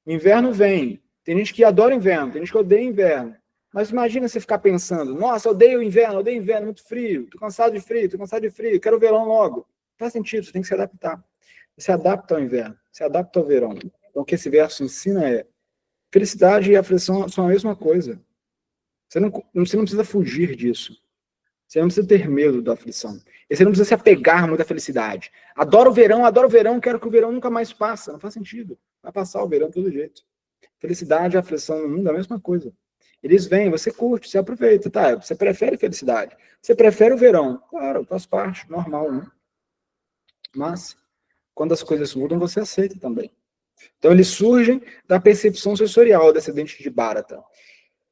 Inverno vem. Tem gente que adora inverno, tem gente que odeia inverno. Mas imagina você ficar pensando, nossa, odeio inverno, muito frio, tô cansado de frio, quero verão logo. Não faz sentido, você tem que se adaptar. Você se adapta ao inverno, se adapta ao verão. Então o que esse verso ensina é, felicidade e aflição são a mesma coisa. Você não precisa fugir disso. Você não precisa ter medo da aflição. E você não precisa se apegar muito à felicidade. Adoro o verão, quero que o verão nunca mais passe. Não faz sentido. Vai passar o verão de todo jeito. Felicidade e aflição no mundo é a mesma coisa. Eles vêm, você curte, você aproveita. Tá, você prefere felicidade. Você prefere o verão. Claro, faz parte, normal, né? Mas, quando as coisas mudam, você aceita também. Então, eles surgem da percepção sensorial, descendente de Bharata.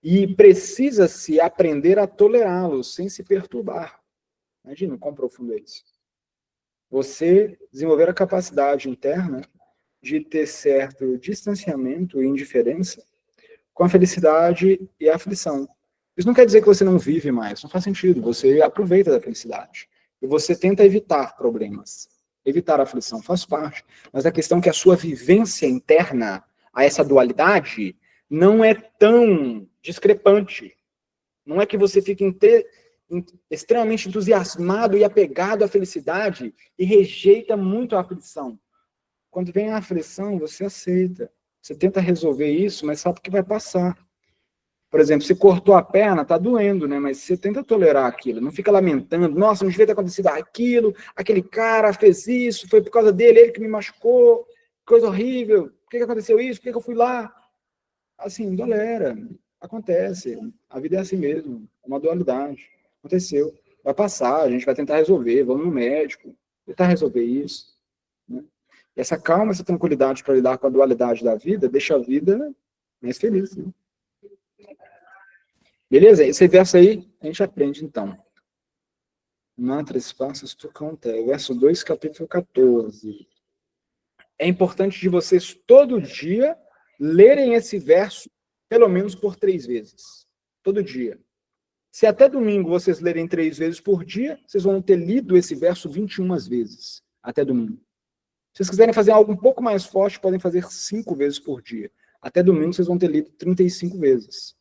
E precisa-se aprender a tolerá-los sem se perturbar. Imagina quão profundo é isso. Você desenvolver a capacidade interna de ter certo distanciamento e indiferença com a felicidade e a aflição. Isso não quer dizer que você não vive mais, não faz sentido. Você aproveita da felicidade. E você tenta evitar problemas. Evitar a aflição faz parte. Mas a questão é que a sua vivência interna a essa dualidade não é tão discrepante. Não é que você fique extremamente entusiasmado e apegado à felicidade e rejeita muito a aflição. Quando vem a aflição, você aceita. Você tenta resolver isso, mas sabe que vai passar. Por exemplo, você cortou a perna, tá doendo, né? Mas você tenta tolerar aquilo. Não fica lamentando. Nossa, não devia ter acontecido aquilo. Aquele cara fez isso. Foi por causa dele, ele que me machucou. Coisa horrível. Por que aconteceu isso? Por que eu fui lá? Assim, tolera. Acontece. A vida é assim mesmo. É uma dualidade. Aconteceu. Vai passar. A gente vai tentar resolver. Vamos no médico. Tentar resolver isso. Né? E essa calma, essa tranquilidade para lidar com a dualidade da vida, deixa a vida mais feliz. Né? Beleza? Esse verso aí, a gente aprende então. Matra espaços tu canté. Verso 2, capítulo 14. É importante de vocês todo dia lerem esse verso pelo menos por 3 vezes. Todo dia. Se até domingo vocês lerem 3 vezes por dia, vocês vão ter lido esse verso 21 vezes, até domingo. Se vocês quiserem fazer algo um pouco mais forte, podem fazer 5 vezes por dia. Até domingo vocês vão ter lido 35 vezes.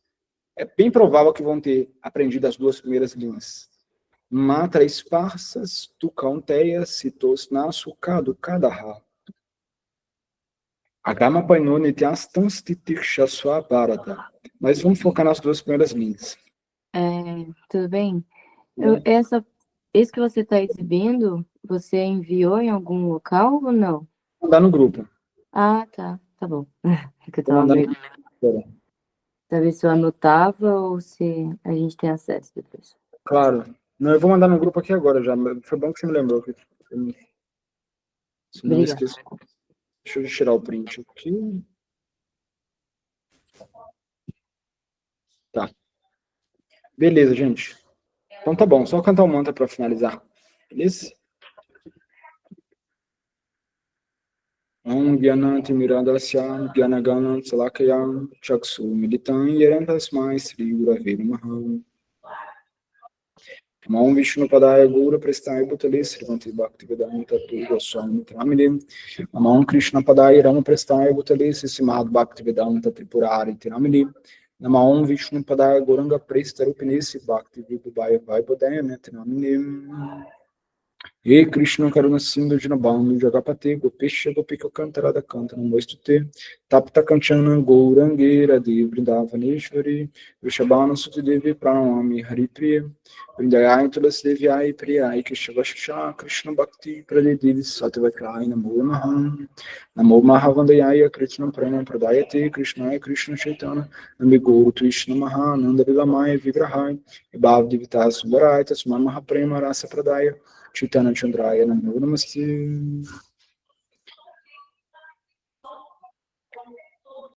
É bem provável que vão ter aprendido as 2 primeiras linhas. Matra esparsas, tu caunteia, citos nasu, cadu, cadaha. Agama painone tiastans titircha sua barata. Mas vamos focar nas 2 primeiras linhas. Tudo bem? Isso que você está exibindo, você enviou em algum local ou não? Vou mandar no grupo. Ah, tá bom. É que eu Vou tava mandar meio... no grupo. Saber se eu anotava ou se a gente tem acesso depois. Claro. Não, eu vou mandar no grupo aqui agora já. Foi bom que você me lembrou. Se não, eu Obrigada. esqueço. Deixa eu tirar o print aqui. Tá. Beleza, gente. Então tá bom. Só cantar o mantra para finalizar. Beleza? Om Gyananti Miradasya Gyanaganam Salakayam Chaksu Militam Yerantasmai Sri Gurave Namaha. Om Vishnu Padaya Gura Prestai Bhutale Srivanti Bhaktivedanta Turga Swami Tramini. Om Krishna Padaya Rama Prestai Bhutale Simad Bhaktivedanta Tripurari Tramini. Om Vishnu Padaya Goranga Prestarupinesi Bhakti Vibhaya Vaibodaya Tramini. E Krishna Karuna Sindhu Jinabanu Jagapate Gopesha Gopika Kantarada Kanta Namostute Tapta Kanchana Gourangeira de Vrindavaneshwari Vishabhana Sutidevi Pranamami Haripriya Vrindayai Tulasidevyai Priyai Keshavasha Krishna Bhakti Pradevi Sattvakai Namo Namaha Namo Mahavandayaya Krishna Pranam Pradayate Krishnaya Krishna Chaitana Namigo Krishna Maha Nanda Vilamaya Vigrahai Bhav Divita Subarai Tasman Mahaprema Rasa Pradaya Chaitanya Chandraya Namo Namaste.